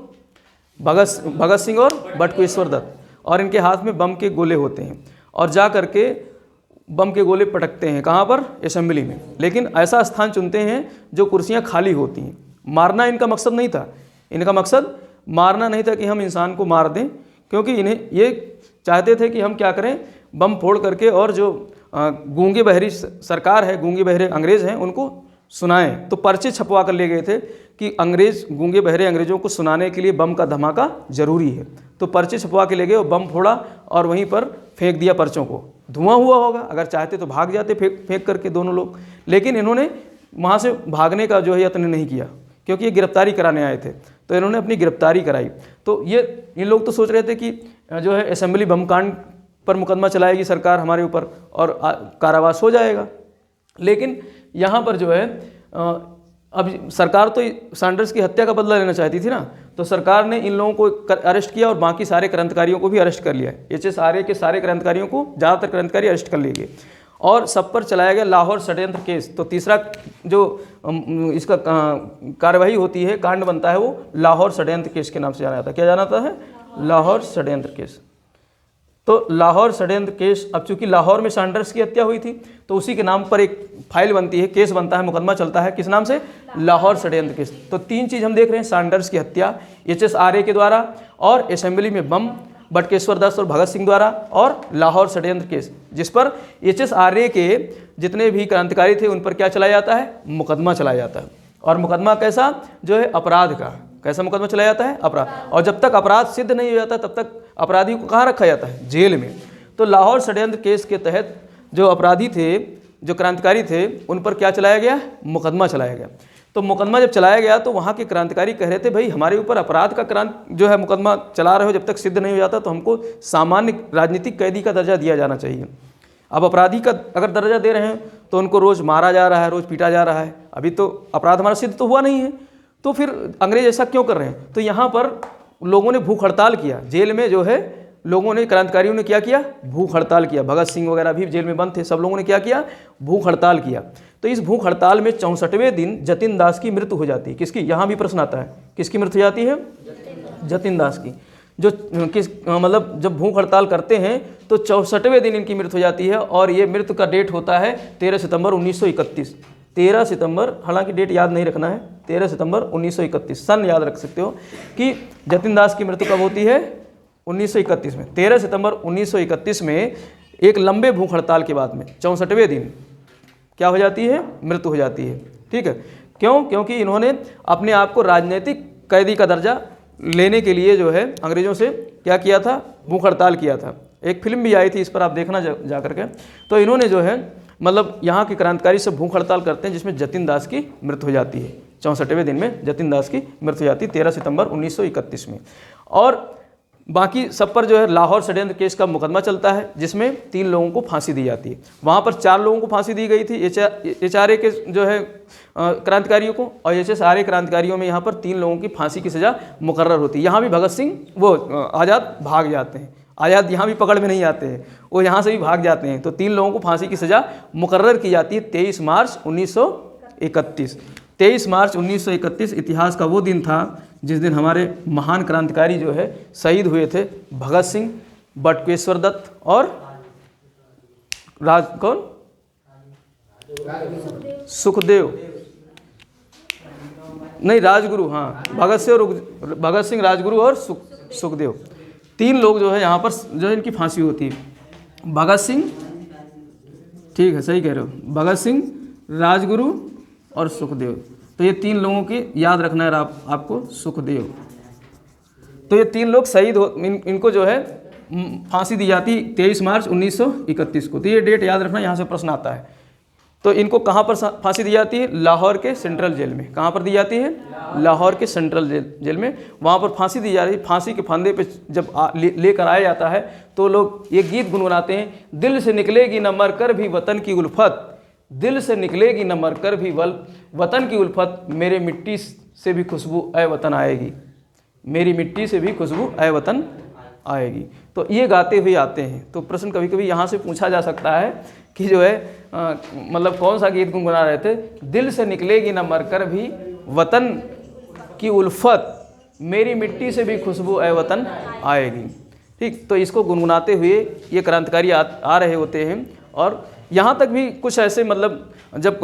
भगत सिंह और बटुकेश्वर दत्त। और इनके हाथ में बम के गोले होते हैं और जा करके बम के गोले पटकते हैं। कहाँ पर, असेंबली में। लेकिन ऐसा स्थान चुनते हैं जो कुर्सियाँ खाली होती हैं। मारना इनका मकसद नहीं था, इनका मकसद मारना नहीं था कि हम इंसान को मार दें, क्योंकि इन्हें ये चाहते थे कि हम क्या करें, बम फोड़ करके और जो गूंगे बहरी सरकार है, गूंगे बहरे अंग्रेज़ हैं, उनको सुनाएं। तो पर्चे छपवा कर ले गए थे कि अंग्रेज़, गूंगे बहरे अंग्रेज़ों को सुनाने के लिए बम का धमाका जरूरी है। तो पर्चे छपवा के ले गए और बम फोड़ा और वहीं पर फेंक दिया पर्चों को। धुआं हुआ होगा, अगर चाहते तो भाग जाते फेंक करके दोनों लोग, लेकिन इन्होंने वहाँ से भागने का जो है यत्न नहीं किया, क्योंकि ये गिरफ्तारी कराने आए थे। तो इन्होंने अपनी गिरफ्तारी कराई। तो ये इन लोग तो सोच रहे थे कि जो है असेंबली बम कांड पर मुकदमा चलाएगी सरकार हमारे ऊपर और कारावास हो जाएगा। लेकिन यहाँ पर जो है अब सरकार तो सैंडर्स की हत्या का बदला लेना चाहती थी ना, तो सरकार ने इन लोगों को अरेस्ट किया और बाकी सारे क्रांतिकारियों को भी अरेस्ट कर लिया। HSRA के सारे क्रांतिकारियों को, ज़्यादातर क्रांतिकारी अरेस्ट कर लिए गए और सब पर चलाया गया लाहौर षड्यंत्र केस। तो तीसरा जो इसका कार्यवाही होती है, कांड बनता है, वो लाहौर षड्यंत्र केस के नाम से जाना जाता है। क्या जाना जाता है, लाहौर षड्यंत्र केस। तो लाहौर षड्यंत्र केस, अब चूंकि लाहौर में सैंडर्स की हत्या हुई थी तो उसी के नाम पर एक फाइल बनती है, केस बनता है, मुकदमा चलता है, किस नाम से, लाहौर षड्यंत्र केस। तो 3 चीज़ हम देख रहे हैं, सैंडर्स की हत्या HSRA के द्वारा, और असेंबली में बम बटुकेश्वर दत्त और भगत सिंह द्वारा, और लाहौर षड्यंत्र केस, जिस पर HSRA के जितने भी क्रांतिकारी थे उन पर क्या चलाया जाता है, मुकदमा चलाया जाता है। और मुकदमा कैसा, जो है अपराध का, कैसा मुकदमा चलाया जाता है, अपराध। और जब तक अपराध सिद्ध नहीं हो जाता तब तक अपराधी को कहाँ रखा जाता है, जेल में। तो लाहौर षड्यंत्र केस के तहत जो अपराधी थे, जो क्रांतिकारी थे, उन पर क्या चलाया गया, मुकदमा चलाया गया। तो मुकदमा जब चलाया गया तो वहाँ के क्रांतिकारी कह रहे थे, भाई हमारे ऊपर अपराध का जो है मुकदमा चला रहे हो, जब तक सिद्ध नहीं हो जाता तो हमको सामान्य राजनीतिक कैदी का दर्जा दिया जाना चाहिए। अब अपराधी का अगर दर्जा दे रहे हैं तो उनको रोज़ मारा जा रहा है, रोज़ पीटा जा रहा है, अभी तो अपराध हमारा सिद्ध तो हुआ नहीं है, तो फिर अंग्रेज ऐसा क्यों कर रहे हैं। तो यहाँ पर लोगों ने भूख हड़ताल किया, जेल में जो है लोगों ने, क्रांतिकारियों ने क्या किया, भूख हड़ताल किया। भगत सिंह वगैरह भी जेल में बंद थे, सब लोगों ने क्या किया, भूख हड़ताल किया। तो इस भूख हड़ताल में 64वें दिन जतिन दास की मृत्यु हो जाती है। किसकी, यहाँ भी प्रश्न आता है, किसकी मृत्यु हो जाती है, जतिन दास की। जो मतलब जब भूख हड़ताल करते हैं तो 64वें दिन इनकी मृत्यु हो जाती है। और ये मृत्यु का डेट होता है 13 सितंबर 1931। 13 सितंबर, हालांकि डेट याद नहीं रखना है, 13 सितंबर 1931 सन याद रख सकते हो कि जतिन दास की मृत्यु कब होती है, 1931 में, 13 सितंबर 1931 में एक लंबे भूख हड़ताल के बाद में 64वें दिन क्या हो जाती है, मृत्यु हो जाती है। ठीक है, क्यों? क्योंकि इन्होंने अपने आप को राजनीतिक कैदी का दर्जा लेने के लिए जो है अंग्रेजों से क्या किया था, भूख हड़ताल किया था। एक फिल्म भी आई थी, इस पर आप देखना जा करके। तो इन्होंने जो है मतलब यहाँ के क्रांतिकारी सब भूख हड़ताल करते हैं, जिसमें जतिन दास की मृत्यु हो जाती है। 64वें दिन में जतिन दास की मृत्यु हो जाती है 13 सितंबर 1931 में। और बाकी सब पर जो है लाहौर षड्यंत्र केस का मुकदमा चलता है, जिसमें 3 लोगों को फांसी दी जाती है। वहाँ पर 4 लोगों को फांसी दी गई थी, HRA के जो है क्रांतिकारियों को, और HSRA क्रांतिकारियों में यहाँ पर 3 लोगों की फांसी की सज़ा मुकर्रर होती है। यहाँ भी भगत सिंह वो आज़ाद भाग जाते हैं, आज़ाद यहाँ भी पकड़ में नहीं आते हैं, वो यहाँ से भी भाग जाते हैं। तो 3 लोगों को फांसी की सज़ा मुकर्रर की जाती है 23 मार्च 1931। 23 मार्च 1931 इतिहास का वो दिन था जिस दिन हमारे महान क्रांतिकारी जो है शहीद हुए थे, भगत सिंह, बटुकेश्वर दत्त और सुखदेव नहीं, राजगुरु, हाँ, भगत सिंह, राजगुरु और सुखदेव, 3 लोग जो है यहाँ पर जो है इनकी फांसी होती है। भगत सिंह, ठीक है, सही कह रहे हो, भगत सिंह, राजगुरु और सुखदेव। तो ये 3 लोगों की याद रखना है आपको, सुखदेव। तो ये 3 लोग शहीद हो, इनको जो है फांसी दी जाती 23 मार्च 1931 को। तो ये डेट याद रखना, यहाँ से प्रश्न आता है। तो इनको कहाँ पर फांसी दी जाती है? लाहौर के सेंट्रल जेल में। कहाँ पर दी जाती है? लाहौर के सेंट्रल जेल में, वहाँ पर फांसी दी जा रही है। फांसी के फंदे पे जब लेकर आया जाता है तो लोग ये गीत गुनगुनाते हैं, दिल से निकलेगी न मर कर भी वतन की उल्फत, दिल से निकलेगी न मर कर भी वतन की उल्फत, मेरे मिट्टी से भी खुशबू ऐ वतन आएगी, मेरी मिट्टी से भी खुशबू ऐ वतन आएगी। तो ये गाते हुए आते हैं। तो प्रश्न कभी कभी यहाँ से पूछा जा सकता है कि जो है मतलब कौन सा गीत गुनगुना रहे थे? दिल से निकलेगी न मर कर भी वतन की उल्फत, मेरी मिट्टी से भी खुशबू ऐ वतन आएगी। ठीक, तो इसको गुनगुनाते हुए ये क्रांतिकारी आ रहे होते हैं। और यहाँ तक भी कुछ ऐसे मतलब जब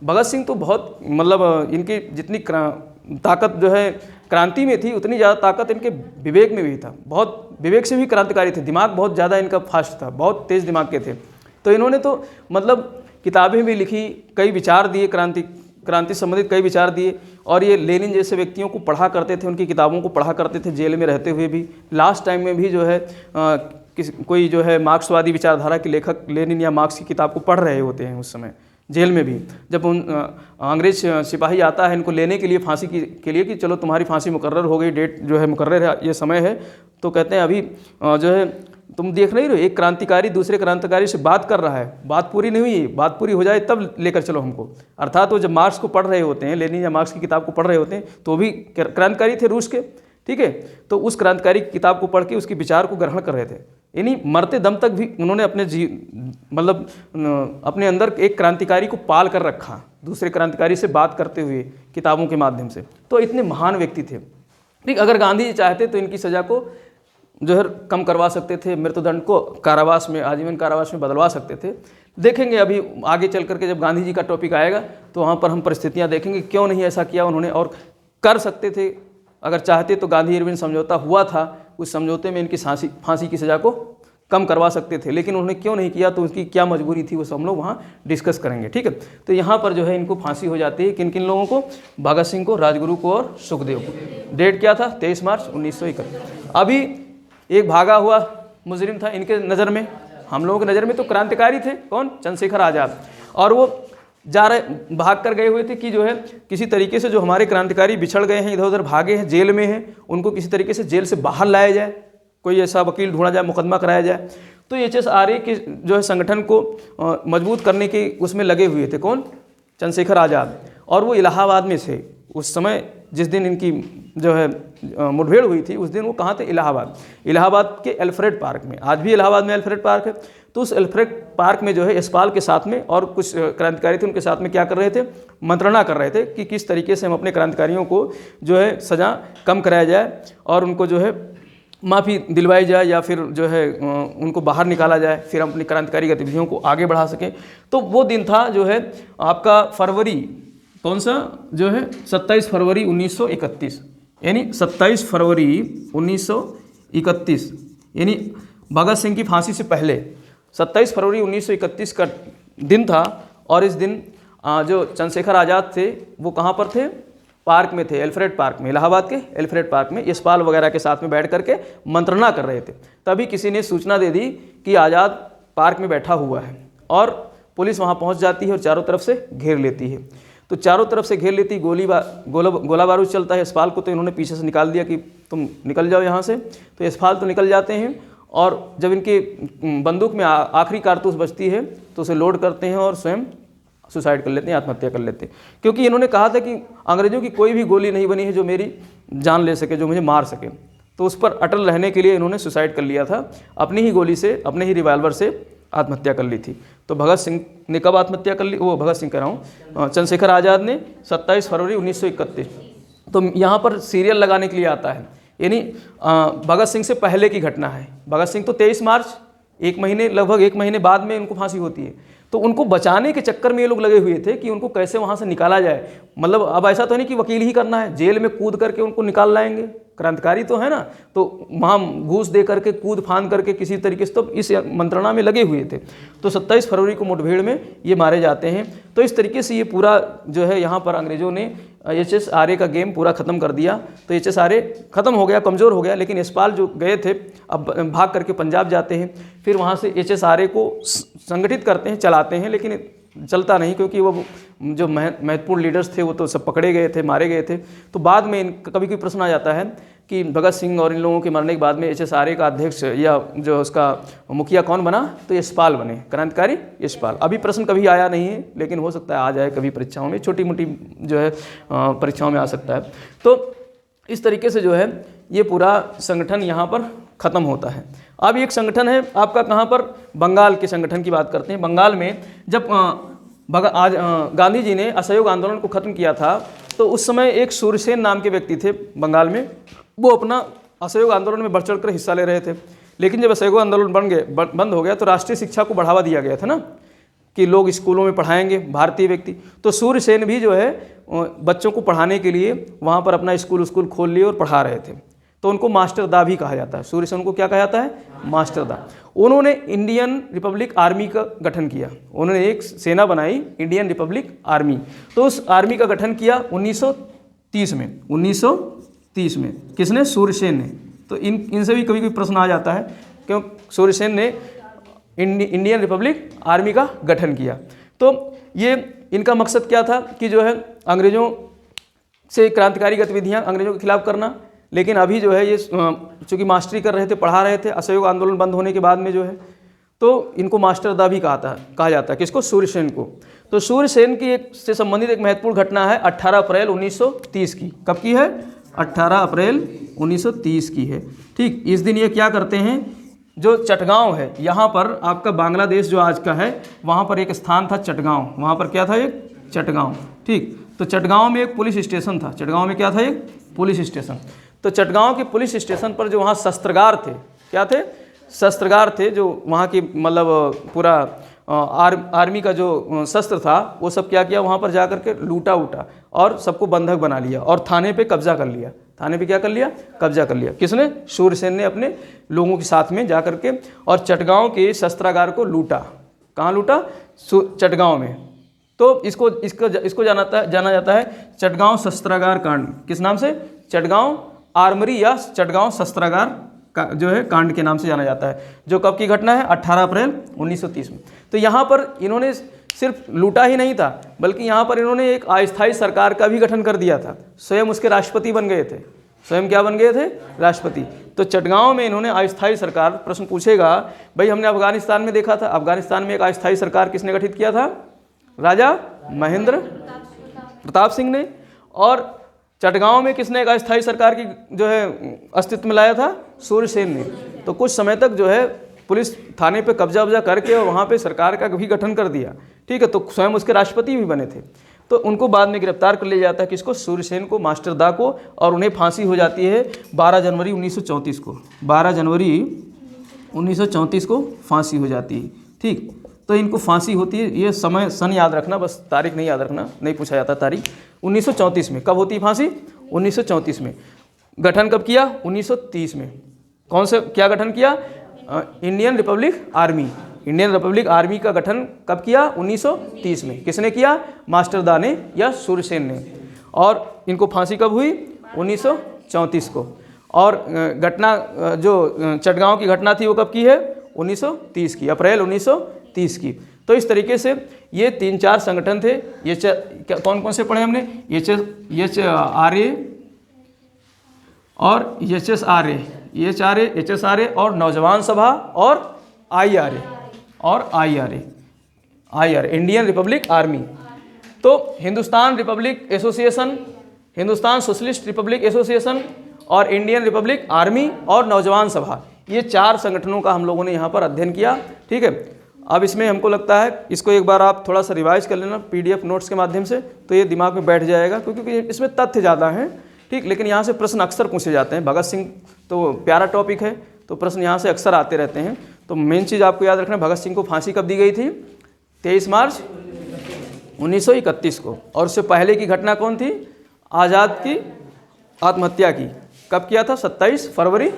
भगत सिंह तो बहुत मतलब इनकी जितनी ताकत जो है क्रांति में थी, उतनी ज़्यादा ताकत इनके विवेक में भी था। बहुत विवेक से भी क्रांतिकारी थे, दिमाग बहुत ज़्यादा इनका फास्ट था, बहुत तेज़ दिमाग के थे। तो इन्होंने तो मतलब किताबें भी लिखी, कई विचार दिए, क्रांति संबंधित कई विचार दिए। और ये लेनिन जैसे व्यक्तियों को पढ़ा करते थे, उनकी किताबों को पढ़ा करते थे जेल में रहते हुए भी। लास्ट टाइम में भी जो है कोई जो है मार्क्सवादी विचारधारा के लेखक लेनिन या मार्क्स की किताब को पढ़ रहे होते हैं उस समय जेल में भी। जब अंग्रेज सिपाही आता है इनको लेने के लिए फांसी के लिए कि चलो तुम्हारी फांसी मुकर्रर हो गई, डेट जो है मुकर्रर है, ये समय है, तो कहते हैं अभी जो है तुम देख नहीं रहे हो, एक क्रांतिकारी दूसरे क्रांतिकारी से बात कर रहा है, बात पूरी नहीं हुई, बात पूरी हो जाए तब लेकर चलो हमको। अर्थात वो जब मार्क्स को पढ़ रहे होते हैं, लेनिन या मार्क्स की किताब को पढ़ रहे होते हैं, तो भी क्रांतिकारी थे रूस के, ठीक है। तो उस क्रांतिकारी की किताब को पढ़ के उसके विचार को ग्रहण कर रहे थे। यानी मरते दम तक भी उन्होंने अपने मतलब अपने अंदर एक क्रांतिकारी को पाल कर रखा, दूसरे क्रांतिकारी से बात करते हुए किताबों के माध्यम से। तो इतने महान व्यक्ति थे। ठीक, अगर गांधी जी चाहते तो इनकी सज़ा को जो है कम करवा सकते थे, मृत्युदंड को कारावास में, आजीवन कारावास में बदलवा सकते थे। देखेंगे अभी आगे चल करके जब गांधी जी का टॉपिक आएगा तो वहाँ पर हम परिस्थितियाँ देखेंगे क्यों नहीं ऐसा किया उन्होंने, और कर सकते थे अगर चाहते तो। गांधी इरविन समझौता हुआ था, उस समझौते में इनकी फांसी की सज़ा को कम करवा सकते थे, लेकिन उन्होंने क्यों नहीं किया, तो उसकी क्या मजबूरी थी वो सब हम लोग वहाँ डिस्कस करेंगे। ठीक है, तो यहाँ पर जो है इनको फांसी हो जाती है। किन किन लोगों को? भगत सिंह को, राजगुरु को और सुखदेव को। डेट क्या था? 23 मार्च 1931। अभी एक भागा हुआ मुजरिम था इनके नज़र में, हम लोगों की नज़र में तो क्रांतिकारी थे। कौन? चंद्रशेखर आज़ाद। और वो भाग कर गए हुए थे कि जो है किसी तरीके से जो हमारे क्रांतिकारी बिछड़ गए हैं, इधर उधर भागे हैं, जेल में हैं, उनको किसी तरीके से जेल से बाहर लाया जाए, कोई ऐसा वकील ढूंढा जाए, मुकदमा कराया जाए। तो HSRA के जो है संगठन को मजबूत करने के उसमें लगे हुए थे। कौन? चंद्रशेखर आज़ाद। और वो इलाहाबाद में थे उस समय, जिस दिन इनकी जो है मुठभेड़ हुई थी, उस दिन वो कहाँ थे? इलाहाबाद। इलाहाबाद के एल्फ्रेड पार्क में। आज भी इलाहाबाद में एल्फ्रेड पार्क है। तो उस एल्फ्रेड पार्क में जो है यशपाल के साथ में और कुछ क्रांतिकारी थे, उनके साथ में क्या कर रहे थे? मंत्रणा कर रहे थे कि किस तरीके से हम अपने क्रांतिकारियों को जो है सज़ा कम कराया जाए और उनको जो है माफ़ी दिलवाई जाए, या फिर जो है उनको बाहर निकाला जाए, फिर हम अपनी क्रांतिकारी गतिविधियों को आगे बढ़ा सकें। तो वो दिन था जो है आपका फरवरी, कौन सा जो है 27 फरवरी 1931, यानी 27 फरवरी 1931 यानी भगत सिंह की फांसी से पहले 27 फरवरी 1931 का दिन था। और इस दिन जो चंद्रशेखर आज़ाद थे वो कहाँ पर थे? पार्क में थे, एल्फ्रेड पार्क में, इलाहाबाद के एल्फ्रेड पार्क में यशपाल वगैरह के साथ में बैठ करके मंत्रणा कर रहे थे। तभी किसी ने सूचना दे दी कि आज़ाद पार्क में बैठा हुआ है, और पुलिस वहाँ पहुँच जाती है और चारों तरफ से घेर लेती है। तो चारों तरफ से घेर लेती, गोला बारूद चलता है। यशपाल को तो इन्होंने पीछे से निकाल दिया कि तुम निकल जाओ यहाँ से। तो यशपाल तो निकल जाते हैं, और जब इनके बंदूक में आखिरी कारतूस बचती है तो उसे लोड करते हैं और स्वयं सुसाइड कर लेते हैं, आत्महत्या कर लेते हैं। क्योंकि इन्होंने कहा था कि अंग्रेजों की कोई भी गोली नहीं बनी है जो मेरी जान ले सके, जो मुझे मार सके। तो उस पर अटल रहने के लिए इन्होंने सुसाइड कर लिया था, अपनी ही गोली से, अपने ही रिवाल्वर से आत्महत्या कर ली थी। तो भगत सिंह ने कब आत्महत्या कर ली? वो भगत सिंह कह रहा हूँ, चंद्रशेखर आज़ाद ने 27 फरवरी 1931। तो यहाँ पर सीरियल लगाने के लिए आता है, यानी भगत सिंह से पहले की घटना है। भगत सिंह तो 23 मार्च, लगभग एक महीने बाद में उनको फांसी होती है। तो उनको बचाने के चक्कर में ये लोग लगे हुए थे कि उनको कैसे वहाँ से निकाला जाए। मतलब अब ऐसा तो नहीं कि वकील ही करना है, जेल में कूद करके उनको निकाल लाएंगे, क्रांतिकारी तो है ना, तो वहाँ घूस दे करके, कूद फांद करके किसी तरीके से तो इस मंत्रणा में लगे हुए थे। तो 27 फरवरी को मुठभेड़ में ये मारे जाते हैं। तो इस तरीके से ये पूरा जो है यहाँ पर अंग्रेज़ों ने HSRA का गेम पूरा ख़त्म कर दिया। तो HSRA ख़त्म हो गया, कमज़ोर हो गया। लेकिन यशपाल जो गए थे अब भाग करके पंजाब जाते हैं, फिर वहाँ से HSRA को संगठित करते हैं, चलाते हैं, लेकिन चलता नहीं, क्योंकि वो जो महत्वपूर्ण लीडर्स थे वो तो सब पकड़े गए थे, मारे गए थे। तो बाद में कभी कोई प्रश्न आ जाता है कि भगत सिंह और इन लोगों के मरने के बाद में HSRA का अध्यक्ष या जो उसका मुखिया कौन बना? तो यशपाल बने, क्रांतिकारी यशपाल। अभी प्रश्न कभी आया नहीं है, लेकिन हो सकता है आ जाए कभी परीक्षाओं में, छोटी मोटी जो है परीक्षाओं में आ सकता है। तो इस तरीके से जो है ये पूरा संगठन यहाँ पर ख़त्म होता है। अब एक संगठन है आपका कहाँ पर? बंगाल के संगठन की बात करते हैं। बंगाल में जब गांधी जी ने असहयोग आंदोलन को ख़त्म किया था, तो उस समय एक सूर्यसेन नाम के व्यक्ति थे बंगाल में, वो अपना असहयोग आंदोलन में बढ़ चढ़ कर हिस्सा ले रहे थे। लेकिन जब असहयोग आंदोलन बंद हो गया तो राष्ट्रीय शिक्षा को बढ़ावा दिया गया था ना, कि लोग स्कूलों में पढ़ाएंगे भारतीय व्यक्ति। तो सूर्यसेन भी जो है बच्चों को पढ़ाने के लिए वहाँ पर अपना स्कूल खोल लिए और पढ़ा रहे थे। तो उनको मास्टर दा भी कहा जाता है। सूर्यसेन को क्या कहा जाता है? मास्टर दा। उन्होंने इंडियन रिपब्लिक आर्मी का गठन किया। उन्होंने एक सेना बनाई, इंडियन रिपब्लिक आर्मी। तो उस आर्मी का गठन किया 1930 में। 1930 में किसने? सूर्यसेन ने। तो इनसे भी कभी कोई प्रश्न आ जाता है, क्यों सूर्यसेन ने इंडियन रिपब्लिक आर्मी का गठन किया। तो ये इनका मकसद क्या था कि जो है अंग्रेज़ों से क्रांतिकारी गतिविधियां अंग्रेज़ों के खिलाफ करना। लेकिन अभी जो है ये चूँकि मास्टरी कर रहे थे, पढ़ा रहे थे, असहयोग आंदोलन बंद होने के बाद में जो है, तो इनको मास्टर दा भी कहा जाता है। किसको? सूर्यसेन को। तो सूर्यसेन की से संबंधित एक महत्वपूर्ण घटना है 18 अप्रैल 1930 की। कब की है? 18 अप्रैल 1930 की है। ठीक, इस दिन ये क्या करते हैं, जो चटगांव है यहाँ पर आपका बांग्लादेश जो आज का है, वहाँ पर एक स्थान था चटगांव। वहाँ पर क्या था? एक चटगांव। ठीक, तो चटगांव में एक पुलिस स्टेशन था। चटगांव में क्या था? एक पुलिस स्टेशन। तो चटगांव के पुलिस स्टेशन पर जो वहाँ शस्त्रागार थे, क्या थे? शस्त्रागार थे, जो वहाँ की मतलब पूरा आर्मी का जो शस्त्र था वो सब क्या किया, वहाँ पर जा कर के लूटा और सबको बंधक बना लिया और थाने पे कब्जा कर लिया। थाने पे क्या कर लिया? कब्जा कर लिया। किसने? सूर्यसेन ने अपने लोगों के साथ में जा कर के, और चटगांव के शस्त्रागार को लूटा। कहाँ लूटा? चटगांव में। तो इसको जाना जाता है चटगांव शस्त्रागार कांड। किस नाम से? चटगांव आर्मरी या चटगांव शस्त्रागार का जो है कांड के नाम से जाना जाता है। जो कब की घटना है? 18 अप्रैल 1930 में। तो यहाँ पर इन्होंने सिर्फ लूटा ही नहीं था, बल्कि यहाँ पर इन्होंने एक अस्थायी सरकार का भी गठन कर दिया था। स्वयं उसके राष्ट्रपति बन गए थे। स्वयं क्या बन गए थे? राष्ट्रपति। तो चटगांव में इन्होंने अस्थायी सरकार, प्रश्न पूछेगा भाई हमने अफगानिस्तान में देखा था, अफगानिस्तान में एक अस्थायी सरकार किसने गठित किया था? राजा महेंद्र प्रताप सिंह ने। और चटगांव में किसने एक अस्थायी सरकार की जो है अस्तित्व में लाया था? सूर्यसेन ने। तो कुछ समय तक जो है पुलिस थाने पे कब्जा वब्जा करके और वहाँ पे सरकार का भी गठन कर दिया। ठीक है, तो स्वयं उसके राष्ट्रपति भी बने थे। तो उनको बाद में गिरफ्तार कर लिया जाता है। किसको? सूर्यसेन को, मास्टर दा को। और उन्हें फांसी हो जाती है 12 जनवरी 1934 को। 12 जनवरी 1934 को फांसी हो जाती है। ठीक, तो इनको फांसी होती है। ये समय सन याद रखना, बस तारीख नहीं याद रखना, नहीं पूछा जाता तारीख। 1934 में कब होती है फांसी? 1934 में। गठन कब किया? 1930 में। कौन से क्या गठन किया? Indian republic army. Indian republic army का गठन कब किया? 1930 में। किसने किया? मास्टर दा ने या सूर्यसेन ने। और इनको फांसी कब हुई? 1934 को। और घटना जो चटगांव की घटना थी वो कब की है? 1930 की, अप्रैल 1930 की। तो इस तरीके से ये 3-4 संगठन थे। ये कौन कौन से पढ़े हमने? HRA और HSRA और नौजवान सभा और IRA इंडियन रिपब्लिक आर्मी। तो Hindustan republic association, Hindustan socialist republic association और इंडियन रिपब्लिक आर्मी और नौजवान सभा, ये 4 संगठनों का हम लोगों ने यहाँ पर अध्ययन किया। ठीक है, अब इसमें हमको लगता है इसको एक बार आप थोड़ा सा रिवाइज कर लेना PDF नोट्स के माध्यम से, तो ये दिमाग में बैठ जाएगा, क्योंकि इसमें तथ्य ज़्यादा हैं। ठीक, लेकिन यहाँ से प्रश्न अक्सर पूछे जाते हैं। भगत सिंह तो प्यारा टॉपिक है, तो प्रश्न यहाँ से अक्सर आते रहते हैं। तो मेन चीज़ आपको याद रखना, भगत सिंह को फांसी कब दी गई थी? 23 मार्च 1931 को। और उससे पहले की घटना कौन थी? आज़ाद की आत्महत्या की कब किया था? 27 फरवरी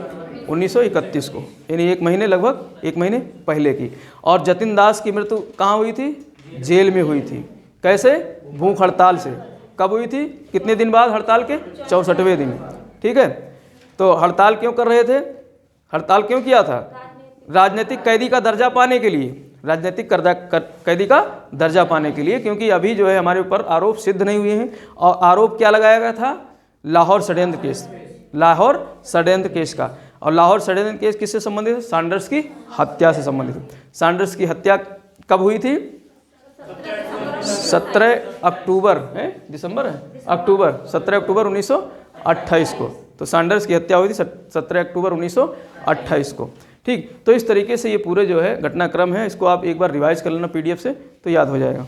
1931 को, यानी 1 महीने, लगभग 1 महीने पहले की। और जतिन दास की मृत्यु कहाँ हुई थी? जेल में हुई थी। कैसे? भूख हड़ताल से। कब हुई थी? कितने दिन बाद हड़ताल के? 64वें दिन। ठीक है, तो हड़ताल क्यों कर रहे थे? हड़ताल क्यों किया था? राजनीतिक कैदी का दर्जा पाने के लिए, राजनीतिक कैदी का दर्जा पाने के लिए, क्योंकि अभी जो है हमारे ऊपर आरोप सिद्ध नहीं हुए हैं। और आरोप क्या लगाया गया था? लाहौर षड्यंत्र केस, लाहौर षड्यंत्र केस का। और लाहौर षड्यंत्र केस किससे संबंधित है? सैंडर्स की हत्या से संबंधित है। सैंडर्स की हत्या कब हुई थी? 17 अक्टूबर है, दिसंबर है, अक्टूबर, 17 अक्टूबर 1928 को। तो सैंडर्स की हत्या हुई थी 17 अक्टूबर 1928 को। ठीक, तो इस तरीके से ये पूरे जो है घटनाक्रम है, इसको आप एक बार रिवाइज कर लेना PDF से, तो याद हो जाएगा।